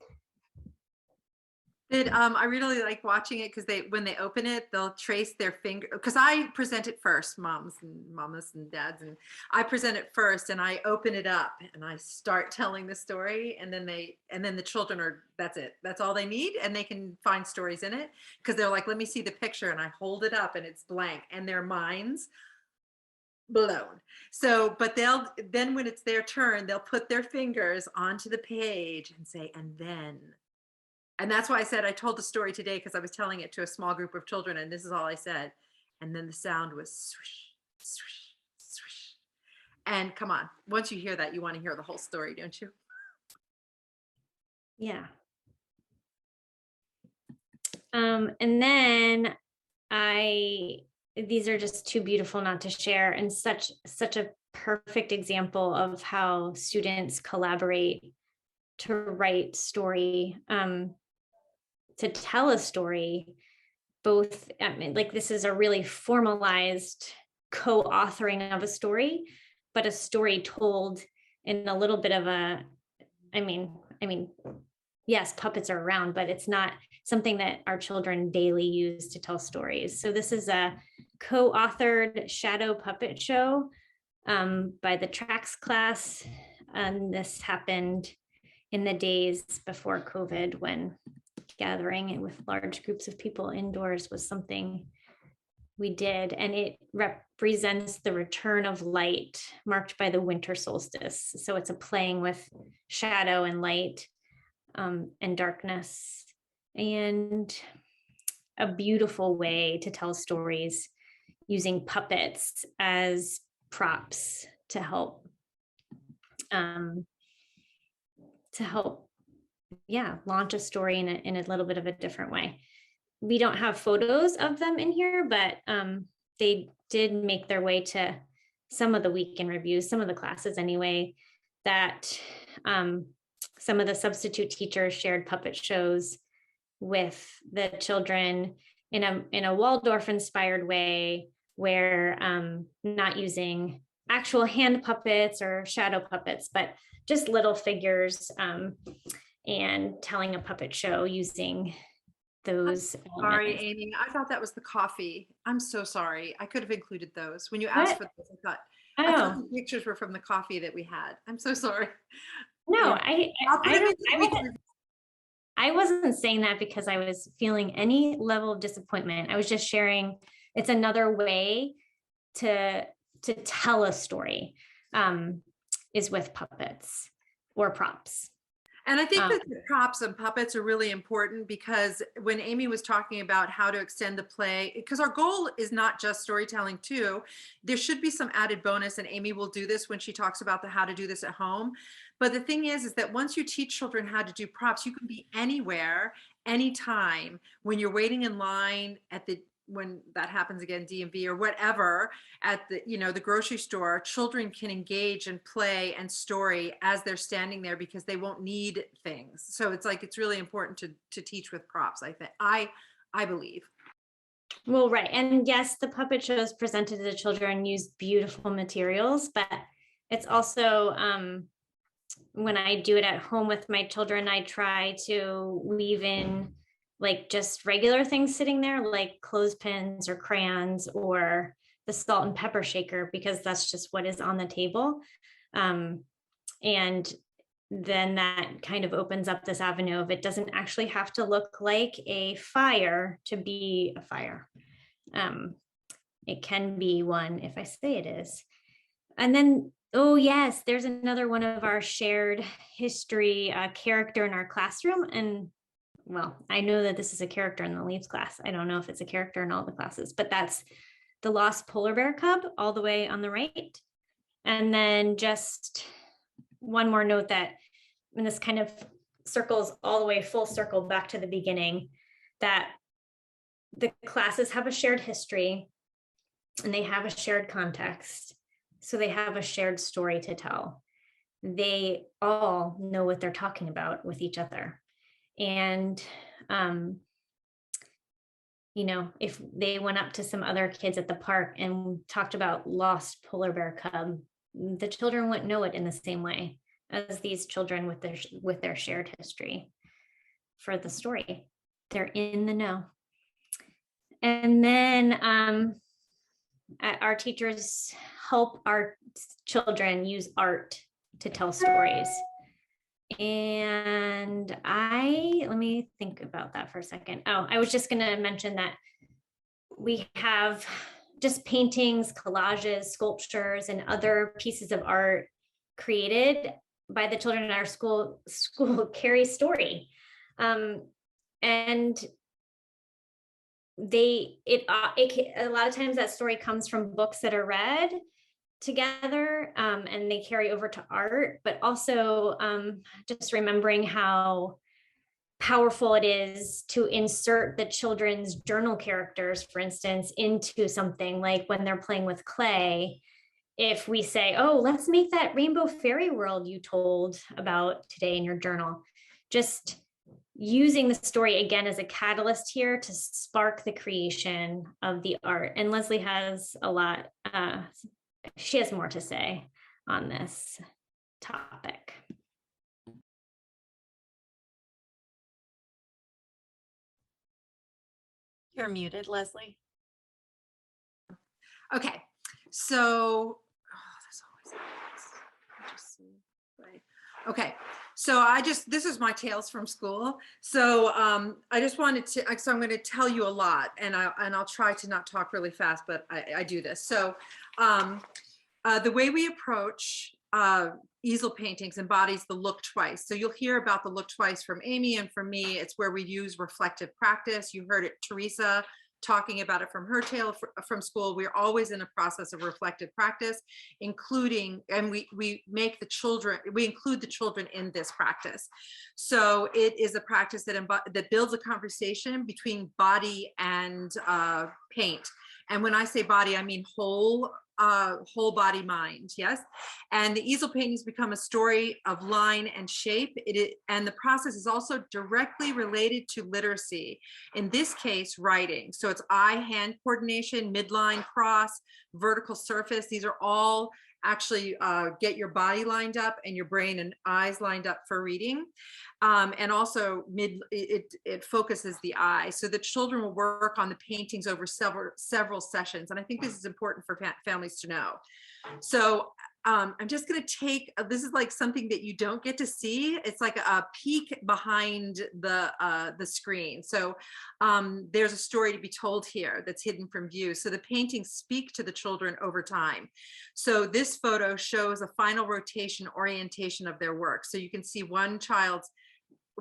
I really like watching it because when they open it, they'll trace their finger, because I present it first, mamas and dads, and I present it first and I open it up and I start telling the story, and then the children that's it. That's all they need, and they can find stories in it because they're like, let me see the picture, and I hold it up and it's blank and their minds blown. So, but then when it's their turn, they'll put their fingers onto the page and say, and that's why I said I told the story today, because I was telling it to a small group of children, and this is all I said. And then the sound was swish, swish, swish. And come on, once you hear that, you want to hear the whole story, don't you? Yeah. And then these are just too beautiful not to share, and such a perfect example of how students collaborate to write story, to tell a story. Both, this is a really formalized co-authoring of a story, but a story told in a little bit of yes, puppets are around, but it's not something that our children daily use to tell stories. So this is a co-authored shadow puppet show by the Tracks class. And this happened in the days before COVID, when gathering with large groups of people indoors was something we did. And it represents the return of light marked by the winter solstice. So it's a playing with shadow and light and darkness, and a beautiful way to tell stories using puppets as props to help launch a story in a little bit of a different way. We don't have photos of them in here, but they did make their way to some of the weekend reviews, some of the classes anyway, that some of the substitute teachers shared puppet shows with the children in a Waldorf inspired way, where not using actual hand puppets or shadow puppets, but just little figures, and telling a puppet show using those Sorry, elements. Amy, I thought that was the coffee. I'm so sorry. I could have included those. When you asked for those, I thought the pictures were from the coffee that we had. I'm so sorry. No, Anyway, I wasn't saying that because I was feeling any level of disappointment. I was just sharing it's another way to tell a story, is with puppets or props. And I think that the props and puppets are really important, because when Amy was talking about how to extend the play, because our goal is not just storytelling too, there should be some added bonus, and Amy will do this when she talks about how to do this at home. But the thing is that once you teach children how to do props, you can be anywhere, anytime, when you're waiting in line when that happens again, DMV or whatever, at the, the grocery store, children can engage and play and story as they're standing there, because they won't need things. So it's really important to teach with props, I think. I believe. Well, right. And yes, the puppet shows presented to the children use beautiful materials, but it's also, when I do it at home with my children, I try to weave in like just regular things sitting there, like clothespins or crayons or the salt and pepper shaker, because that's just what is on the table. And then that kind of opens up this avenue of it doesn't actually have to look like a fire to be a fire. It can be one if I say it is. And then, oh yes, there's another one of our shared history character in our classroom. And well, I know that this is a character in the Leaves class. I don't know if it's a character in all the classes, but that's the lost polar bear cub all the way on the right. And then just one more note that, and this kind of circles all the way full circle back to the beginning, that the classes have a shared history and they have a shared context. So they have a shared story to tell. They all know what they're talking about with each other. And, if they went up to some other kids at the park and talked about lost polar bear cub, the children wouldn't know it in the same way as these children with their shared history for the story. They're in the know. And then our teachers help our children use art to tell stories. And let me think about that for a second. Oh, I was just going to mention that we have just paintings, collages, sculptures, and other pieces of art created by the children in our school carry story. And a lot of times that story comes from books that are read together, and they carry over to art, but also just remembering how powerful it is to insert the children's journal characters, for instance, into something like when they're playing with clay. If we say, oh, let's make that rainbow fairy world you told about today in your journal, just using the story again as a catalyst here to spark the creation of the art. And Leslie has a lot, she has more to say on this topic. You're muted, Leslie. Okay, so okay, so this is my tales from school. So I just wanted to, so I'm going to tell you a lot, and I'll try to not talk really fast, but I do this. So the way we approach easel paintings embodies the look twice. So you'll hear about the look twice from Amy, and from me, it's where we use reflective practice. You heard it, Teresa, talking about it from her tale from school. We're always in a process of reflective practice, including, and we make the children, we include the children in this practice. So it is a practice that builds a conversation between body and paint. And when I say body, I mean whole body mind, yes? And the easel paintings become a story of line and shape. And the process is also directly related to literacy. In this case, writing. So it's eye-hand coordination, midline, cross, vertical surface. These are all actually get your body lined up and your brain and eyes lined up for reading. And also it focuses the eye. So the children will work on the paintings over several sessions. And I think this is important for families to know. So I'm just going to take, this is like something that you don't get to see. It's like a peek behind the screen. So there's a story to be told here that's hidden from view. So the paintings speak to the children over time. So this photo shows a final rotation orientation of their work. So you can see one child's,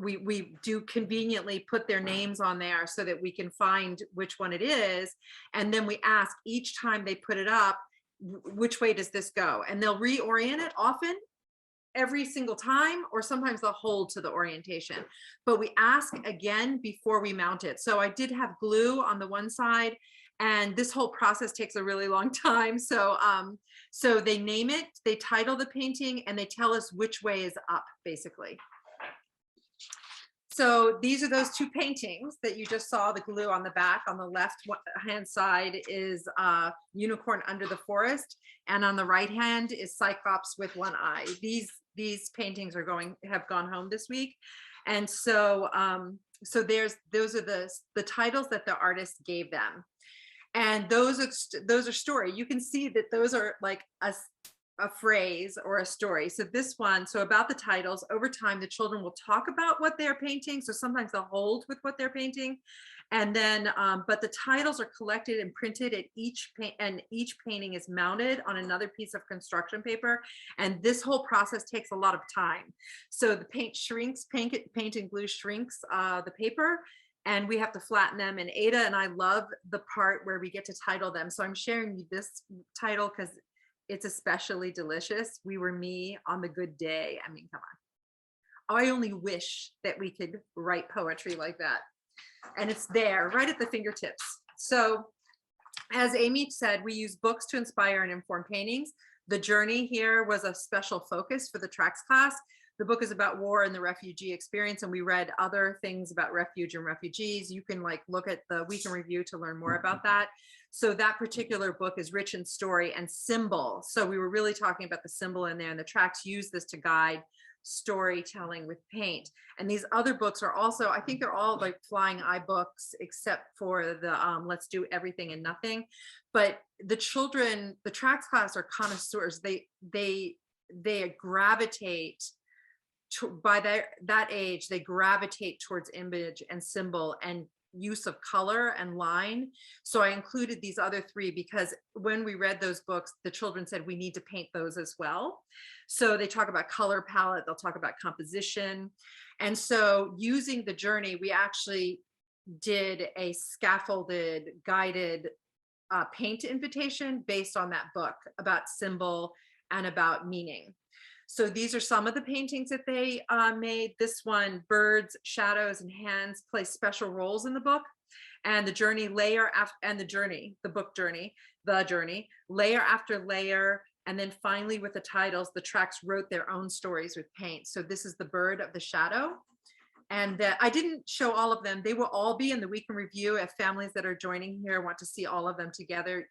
we do conveniently put their names on there so that we can find which one it is. And then we ask each time they put it up, which way does this go? And they'll reorient it often every single time, or sometimes they'll hold to the orientation, but we ask again before we mount it. So I did have glue on the one side, and this whole process takes a really long time. So so they name it, they title the painting, and they tell us which way is up, basically. So these are those two paintings that you just saw, the glue on the back. On the left hand side is Unicorn Under the Forest, and on the right hand is Cyclops with one eye. These paintings are have gone home this week. And so so those are the titles that the artist gave them. And those are story. You can see that those are like a phrase or a story. So this one, so about the titles, over time, the children will talk about what they're painting. So sometimes they'll hold with what they're painting. And then, but the titles are collected and printed at each painting is mounted on another piece of construction paper. And this whole process takes a lot of time. So the paint shrinks, paint and glue shrinks the paper, and we have to flatten them. And Ada and I love the part where we get to title them. So I'm sharing you this title because it's especially delicious. We Were Me on the Good Day. I mean, come on. I only wish that we could write poetry like that. And it's there, right at the fingertips. So as Amy said, we use books to inspire and inform paintings. The journey here was a special focus for the tracks class. The book is about war and the refugee experience, and we read other things about refuge and refugees. You can like look at the Week in Review to learn more about that. So that particular book is rich in story and symbol. So we were really talking about the symbol in there, and the tracks use this to guide storytelling with paint. And these other books are also, I think they're all like flying eye books, except for the Let's Do Everything and Nothing. But the children, the tracks class are connoisseurs. They gravitate by that age, they gravitate towards image and symbol and use of color and line. So I included these other three because when we read those books, the children said we need to paint those as well. So they talk about color palette, they'll talk about composition. And so using the journey, we actually did a scaffolded guided paint invitation based on that book about symbol and about meaning. So these are some of the paintings that they made. This one, birds, shadows, and hands play special roles in the book. And the journey layer after, and the book journey, layer after layer. And then finally with the titles, the tracks wrote their own stories with paint. So this is the bird of the shadow. And I didn't show all of them. They will all be in the Week in Review. If families that are joining here want to see all of them together,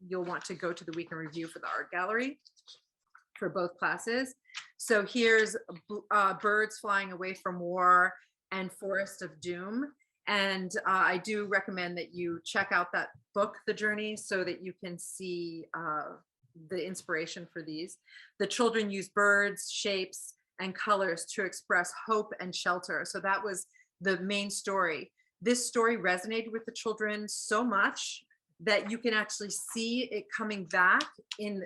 you'll want to go to the Week in Review for the art gallery for both classes. So here's Birds Flying Away from War and Forest of Doom. And I do recommend that you check out that book, The Journey, so that you can see the inspiration for these. The children use birds, shapes, and colors to express hope and shelter. So that was the main story. This story resonated with the children so much that you can actually see it coming back in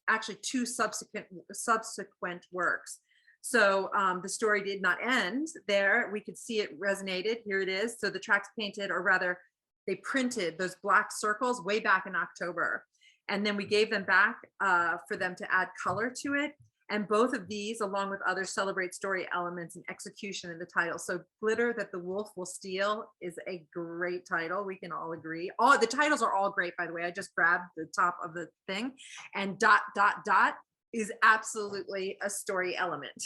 actually two subsequent works. So the story did not end there. We could see it resonated. Here it is. So the tracks painted, or rather they printed those black circles way back in October. And then we gave them back for them to add color to it. And both of these, along with others, celebrate story elements and execution in the title. So Glitter That the Wolf Will Steal is a great title. We can all agree. All the titles are all great, by the way. I just grabbed the top of the thing. And ... is absolutely a story element.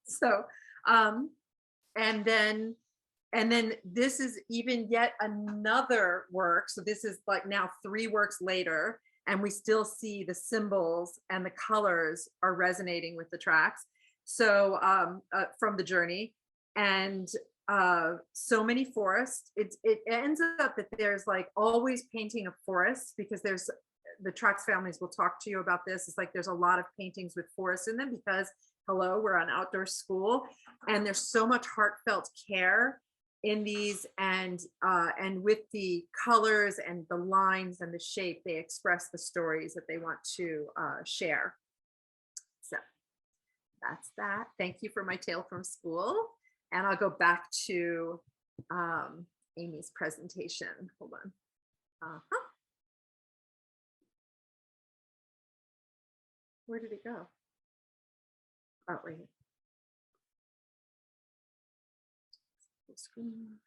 So, and then this is even yet another work. So this is like now 3 works later. and we still see the symbols and the colors are resonating with the tracks. So from the journey, and so many forests. It ends up that there's like always painting of forests, because there's the Trax families will talk to you about this. It's like there's a lot of paintings with forests in them, because hello, we're an outdoor school, and there's so much heartfelt care in these, and with the colors and the lines and the shape, they express the stories that they want to share. So that's that. Thank you for my tale from school. And I'll go back to Amy's presentation. Hold on. Where did it go? Oh, right here. Screen.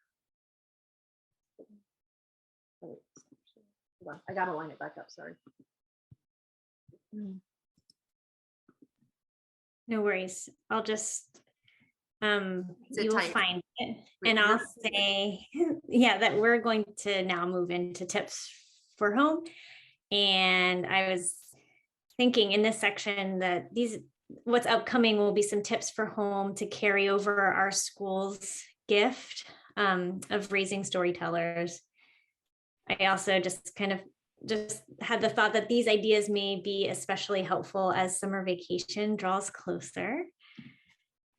Oh, hold on. I gotta line it back up. Sorry. No worries. I'll just you will tight? find it, and I'll say, yeah, that we're going to now move into tips for home. And I was thinking in this section that what's upcoming will be some tips for home to carry over our school's gift of raising storytellers. I also just had the thought that these ideas may be especially helpful as summer vacation draws closer.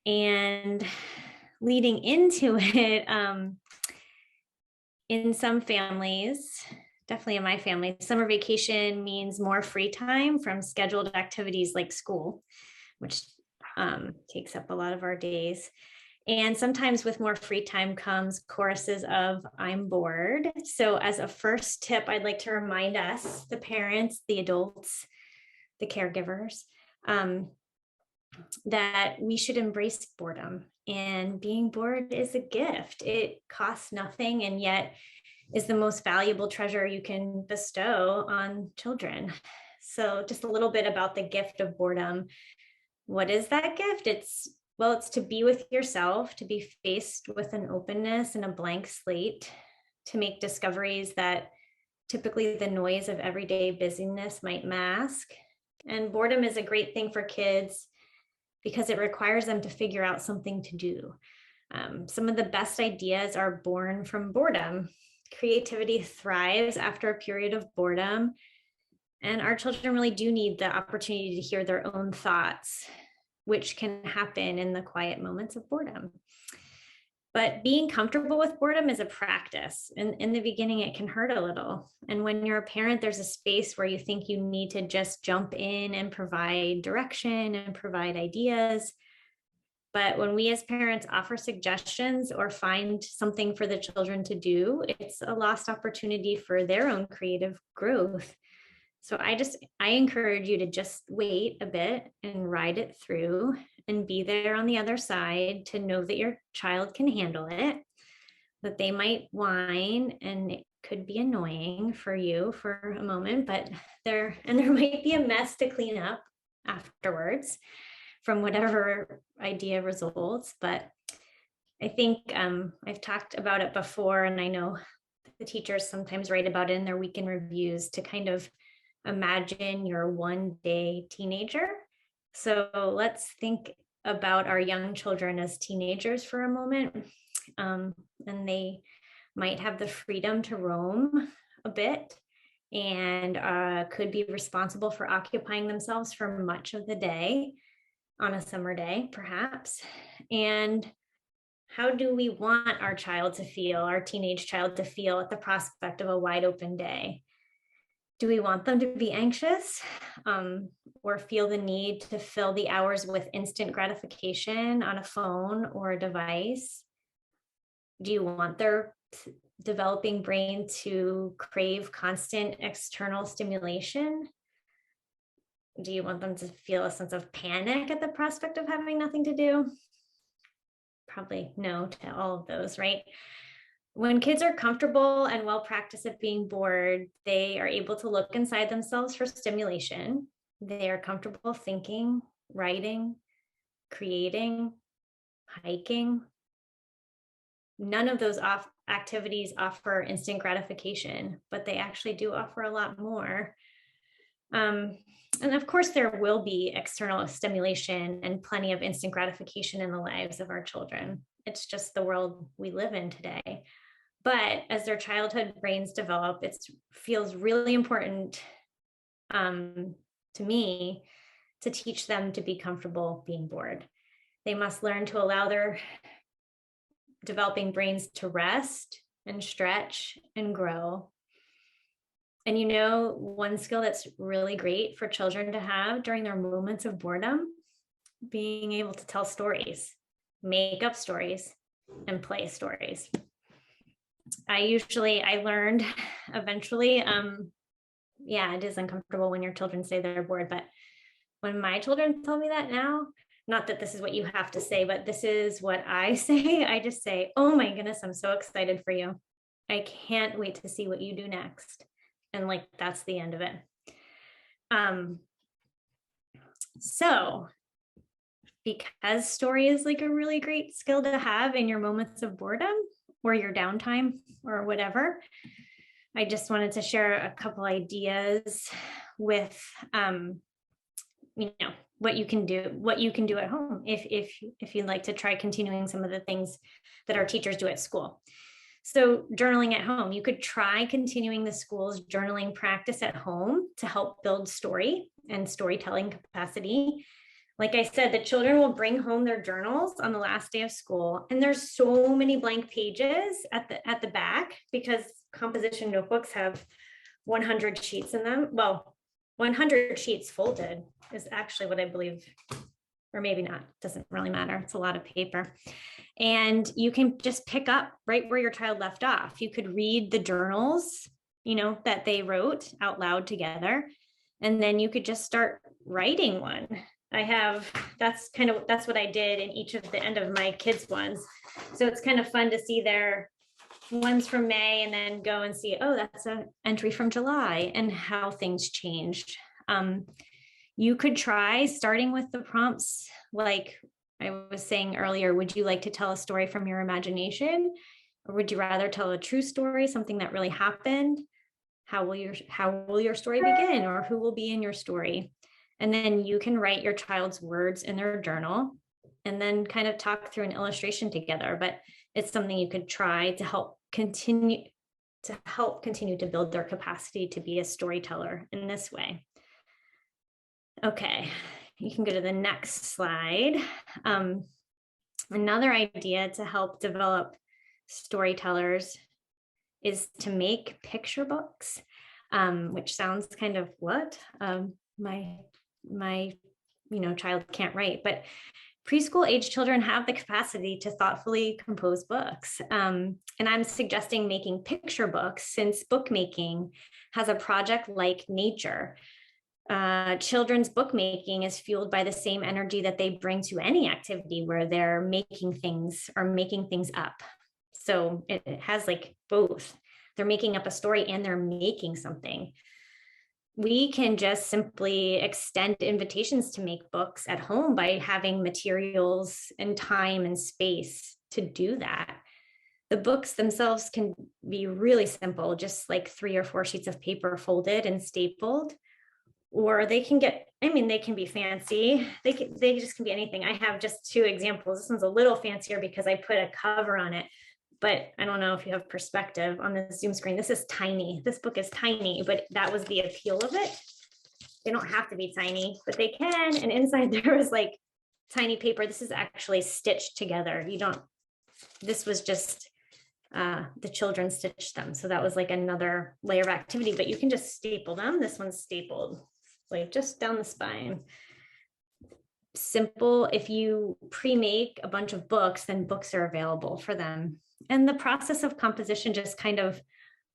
And leading into it, in some families, definitely in my family, summer vacation means more free time from scheduled activities like school, which takes up a lot of our days. And sometimes with more free time comes choruses of "I'm bored." So as a first tip, I'd like to remind us, the parents, the adults, the caregivers, that we should embrace boredom. And being bored is a gift. It costs nothing, and yet is the most valuable treasure you can bestow on children. So just a little bit about the gift of boredom. What is that gift? It's to be with yourself, to be faced with an openness and a blank slate, to make discoveries that typically the noise of everyday busyness might mask. And boredom is a great thing for kids because it requires them to figure out something to do. Some of the best ideas are born from boredom. Creativity thrives after a period of boredom, and our children really do need the opportunity to hear their own thoughts, which can happen in the quiet moments of boredom. But being comfortable with boredom is a practice. And in the beginning, it can hurt a little. And when you're a parent, there's a space where you think you need to just jump in and provide direction and provide ideas. But when we as parents offer suggestions or find something for the children to do, it's a lost opportunity for their own creative growth. So I encourage you to just wait a bit and ride it through and be there on the other side to know that your child can handle it, that they might whine and it could be annoying for you for a moment, but there might be a mess to clean up afterwards from whatever idea results. But I think I've talked about it before, and I know the teachers sometimes write about it in their weekend reviews, to kind of imagine your one-day teenager. So let's think about our young children as teenagers for a moment. And they might have the freedom to roam a bit and could be responsible for occupying themselves for much of the day on a summer day, perhaps. And how do we want our child to feel, our teenage child to feel at the prospect of a wide open day? Do we want them to be anxious or feel the need to fill the hours with instant gratification on a phone or a device? Do you want their developing brain to crave constant external stimulation? Do you want them to feel a sense of panic at the prospect of having nothing to do? Probably no to all of those, right? When kids are comfortable and well practiced at being bored, they are able to look inside themselves for stimulation. They are comfortable thinking, writing, creating, hiking. None of those activities offer instant gratification, but they actually do offer a lot more. And of course, there will be external stimulation and plenty of instant gratification in the lives of our children. It's just the world we live in today. But as their childhood brains develop, it feels really important to me to teach them to be comfortable being bored. They must learn to allow their developing brains to rest and stretch and grow. And one skill that's really great for children to have during their moments of boredom, being able to tell stories, make up stories, and play stories. I learned eventually, it is uncomfortable when your children say they're bored, but when my children tell me that now, not that this is what you have to say, but this is what I say, I just say, oh my goodness, I'm so excited for you. I can't wait to see what you do next. And that's the end of it. So because story is a really great skill to have in your moments of boredom or your downtime or whatever, I just wanted to share a couple ideas with, what you can do at home if you'd like to try continuing some of the things that our teachers do at school. So journaling at home, you could try continuing the school's journaling practice at home to help build story and storytelling capacity. Like I said, the children will bring home their journals on the last day of school, and there's so many blank pages at the back because composition notebooks have 100 sheets in them. Well, 100 sheets folded is actually what I believe, or maybe not, doesn't really matter. It's a lot of paper. And you can just pick up right where your child left off. You could read the journals, that they wrote out loud together. And then you could just start writing one. That's what I did in each of the end of my kids' ones. So it's kind of fun to see their ones from May and then go and see, oh, that's an entry from July and how things changed. You could try starting with the prompts like I was saying earlier. Would you like to tell a story from your imagination, or would you rather tell a true story, something that really happened? How will your story begin, or who will be in your story? And then you can write your child's words in their journal and then kind of talk through an illustration together. But it's something you could try to help continue to build their capacity to be a storyteller in this way. Okay, you can go to the next slide. Another idea to help develop storytellers is to make picture books, which sounds kind of what? My child can't write, but preschool age children have the capacity to thoughtfully compose books. And I'm suggesting making picture books, since bookmaking has a project-like nature. Children's bookmaking is fueled by the same energy that they bring to any activity where they're making things or making things up. So it has both. They're making up a story and they're making something. We can just simply extend invitations to make books at home by having materials and time and space to do that. The books themselves can be really simple, just 3 or 4 sheets of paper folded and stapled, or they can be fancy. They just can be anything. I have just 2 examples. This one's a little fancier because I put a cover on it, but I don't know if you have perspective on the Zoom screen. This is tiny. This book is tiny, but that was the appeal of it. They don't have to be tiny, but they can. And inside there was tiny paper. This is actually stitched together. This was just the children stitched them. So that was another layer of activity, but you can just staple them. This one's stapled just down the spine. Simple. If you pre-make a bunch of books, then books are available for them. And the process of composition just kind of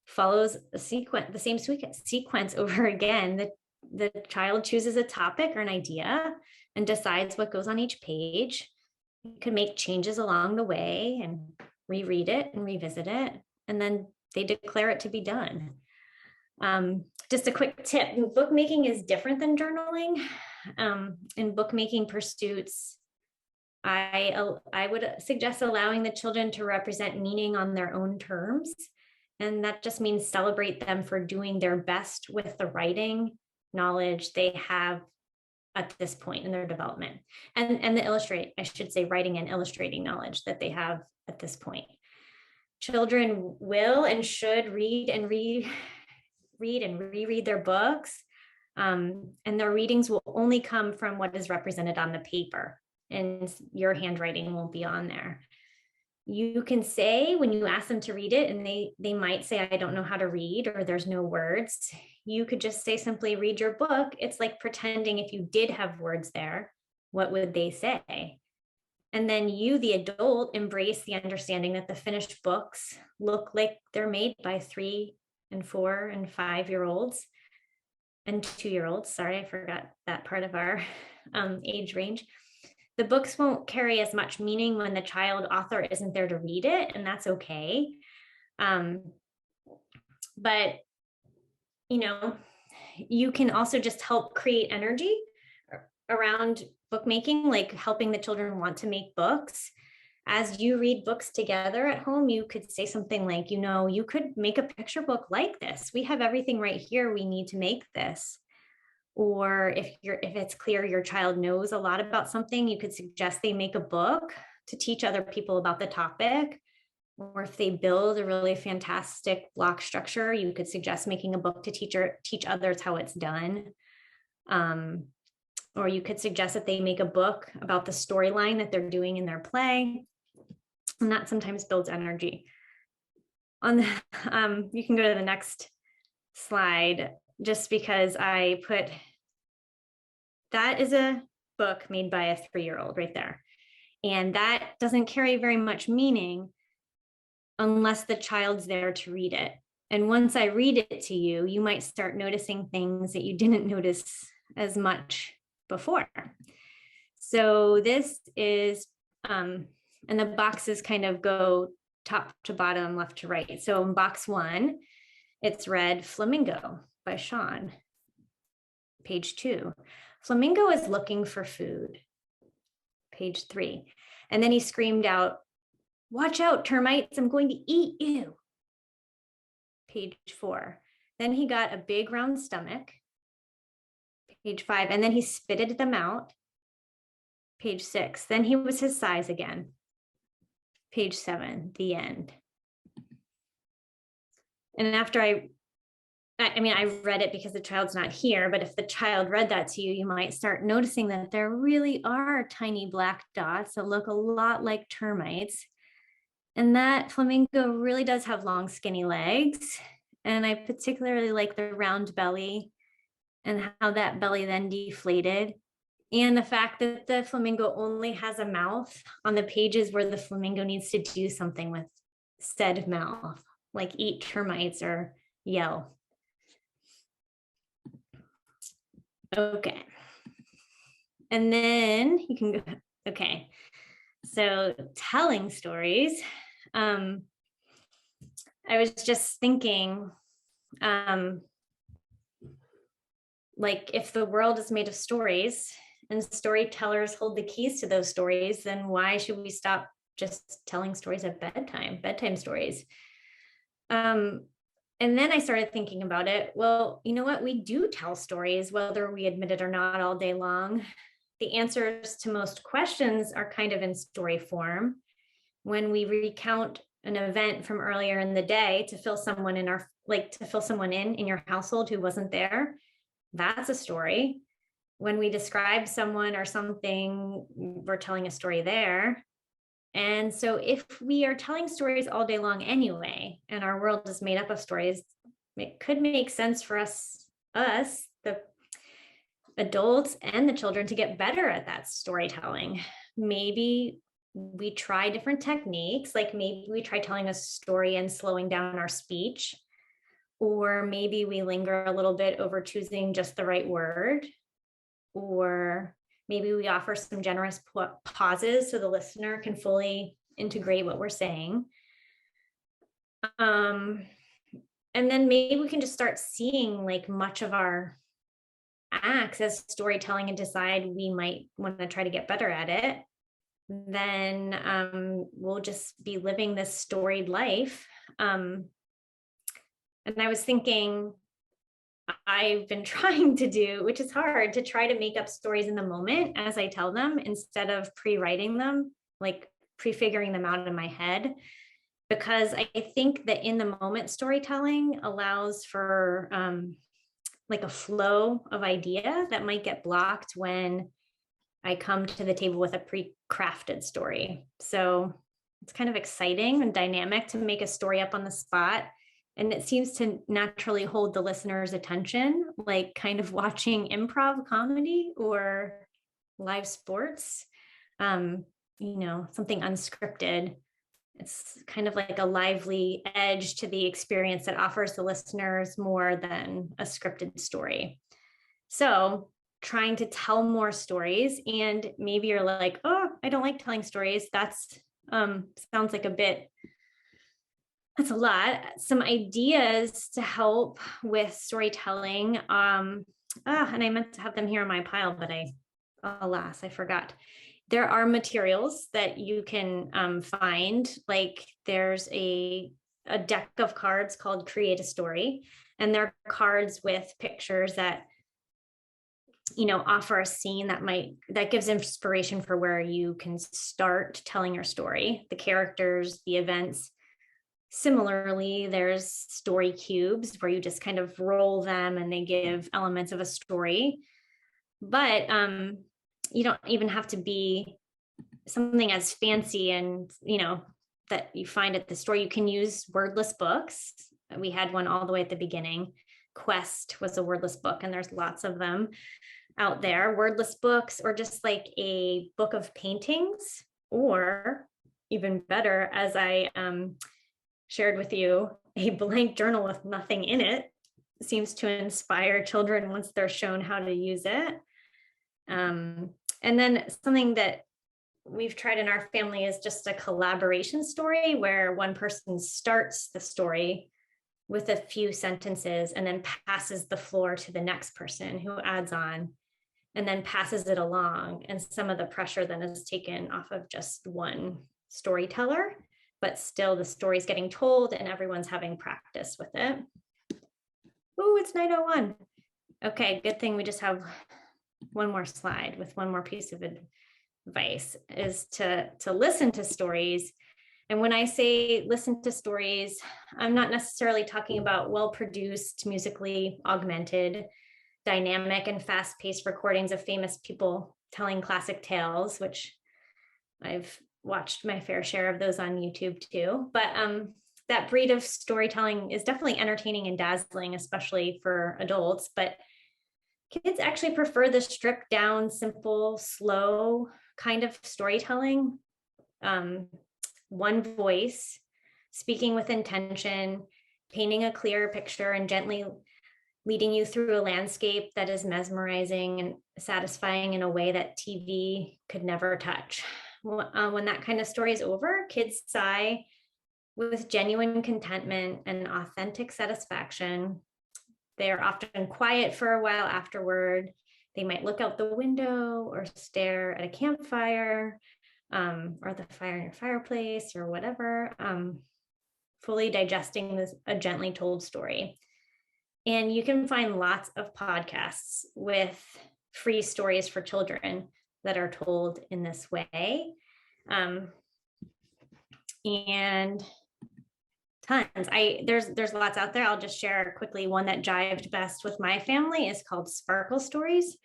follows the same sequence over again. The child chooses a topic or an idea and decides what goes on each page. You can make changes along the way and reread it and revisit it, and then they declare it to be done. Just a quick tip: bookmaking is different than journaling. In bookmaking pursuits, I would suggest allowing the children to represent meaning on their own terms. And that just means celebrate them for doing their best with the writing knowledge they have at this point in their development, and the writing and illustrating knowledge that they have at this point. Children will and should read and reread their books, and their readings will only come from what is represented on the paper, and your handwriting won't be on there. You can say, when you ask them to read it, and they might say, I don't know how to read, or there's no words, you could just say simply, read your book. It's like pretending if you did have words there, what would they say? And then you, the adult, embrace the understanding that the finished books look like they're made by 3 and 4 and 5-year-olds and 2-year-olds. Sorry, I forgot that part of our age range. The books won't carry as much meaning when the child author isn't there to read it, and that's okay. But, you can also just help create energy around bookmaking, like helping the children want to make books. As you read books together at home, you could say something like, you could make a picture book like this. We have everything right here. We need to make this. Or if it's clear your child knows a lot about something, you could suggest they make a book to teach other people about the topic. Or if they build a really fantastic block structure, you could suggest making a book to teach others how it's done. Or you could suggest that they make a book about the storyline that they're doing in their play. And that sometimes builds energy. You can go to the next slide, just because I put, that is a book made by a 3-year-old right there. And that doesn't carry very much meaning unless the child's there to read it. And once I read it to you, you might start noticing things that you didn't notice as much before. So this is, and the boxes kind of go top to bottom, left to right. So in box 1, it's read Flamingo by Sean. Page 2, Flamingo is looking for food. Page 3, and then he screamed out, watch out, termites, I'm going to eat you. Page 4, then he got a big round stomach. Page 5, and then he spitted them out. Page 6, then he was his size again. Page 7, the end. And after I read it because the child's not here, but if the child read that to you, you might start noticing that there really are tiny black dots that look a lot like termites. And that flamingo really does have long, skinny legs. And I particularly like the round belly and how that belly then deflated. And the fact that the flamingo only has a mouth on the pages where the flamingo needs to do something with said mouth, like eat termites or yell. Okay. And then you can go, okay. So telling stories. I was just thinking, like if the world is made of stories and storytellers hold the keys to those stories, then why should we stop just telling stories at bedtime stories? And then I started thinking about it. Well, you know what? We do tell stories, whether we admit it or not, all day long. The answers to most questions are kind of in story form. When we recount an event from earlier in the day to fill someone in your household who wasn't there, that's a story. When we describe someone or something, we're telling a story there. And so if we are telling stories all day long anyway, and our world is made up of stories, it could make sense for us, the adults and the children, to get better at that storytelling. Maybe we try different techniques, like maybe we try telling a story and slowing down our speech, or maybe we linger a little bit over choosing just the right word, or maybe we offer some generous pauses so the listener can fully integrate what we're saying. And then maybe we can just start seeing like much of our acts as storytelling and decide we might want to try to get better at it. Then we'll just be living this storied life. And I was thinking, I've been trying to do, which is hard, to try to make up stories in the moment as I tell them instead of pre-writing them, like prefiguring them out in my head. Because I think that in the moment storytelling allows for like a flow of idea that might get blocked when I come to the table with a pre-crafted story. So it's kind of exciting and dynamic to make a story up on the spot. And it seems to naturally hold the listener's attention, like kind of watching improv comedy or live sports, something unscripted. It's kind of like a lively edge to the experience that offers the listeners more than a scripted story. So trying to tell more stories, and maybe you're like, oh, I don't like telling stories. That's sounds like that's a lot. Some ideas to help with storytelling. And I meant to have them here in my pile, but alas, I forgot. There are materials that you can find, like there's a deck of cards called Create a Story, and they're cards with pictures that offer a scene that gives inspiration for where you can start telling your story, the characters, the events. Similarly, there's story cubes where you just kind of roll them and they give elements of a story. But you don't even have to be something as fancy and, that you find at the store. You can use wordless books. We had one all the way at the beginning. Quest was a wordless book, and there's lots of them out there. Wordless books, or just like a book of paintings, or even better, as I shared with you, a blank journal with nothing in it seems to inspire children once they're shown how to use it. And then something that we've tried in our family is just a collaboration story where one person starts the story with a few sentences and then passes the floor to the next person who adds on and then passes it along. And some of the pressure then is taken off of just one storyteller, but still the story's getting told and everyone's having practice with it. Oh, it's 9:01. Okay, good thing we just have one more slide with one more piece of advice, is to listen to stories. And when I say listen to stories, I'm not necessarily talking about well-produced, musically augmented, dynamic and fast-paced recordings of famous people telling classic tales, which I've watched my fair share of those on YouTube too. But that breed of storytelling is definitely entertaining and dazzling, especially for adults. But kids actually prefer the stripped down, simple, slow kind of storytelling. One voice, speaking with intention, painting a clear picture, and gently leading you through a landscape that is mesmerizing and satisfying in a way that TV could never touch. When that kind of story is over, kids sigh with genuine contentment and authentic satisfaction. They are often quiet for a while afterward. They might look out the window or stare at a campfire, or the fire in your fireplace or whatever, fully digesting a gently told story. And you can find lots of podcasts with free stories for children that are told in this way. And tons. There's lots out there. I'll just share quickly one that jived best with my family is called Sparkle Stories.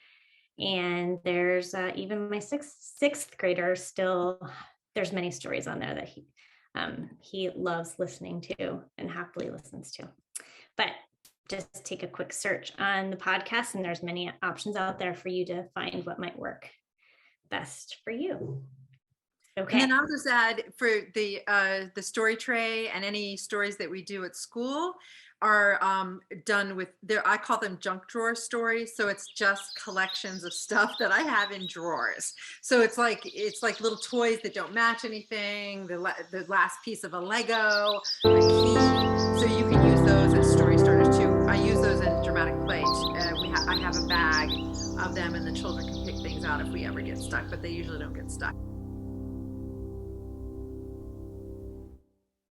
And there's even my sixth grader still, there's many stories on there that he loves listening to and happily listens to. But just take a quick search on the podcast, and there's many options out there for you to find what might work best for you. Okay. And then I'll just add, for the story tray and any stories that we do at school are done with I call them junk drawer stories. So it's just collections of stuff that I have in drawers. So it's like little toys that don't match anything, the last piece of a Lego, a key. So you can use those as story starters too. I use those in dramatic play. I have a bag of them, and the children can pick things out if we ever get stuck, but they usually don't get stuck.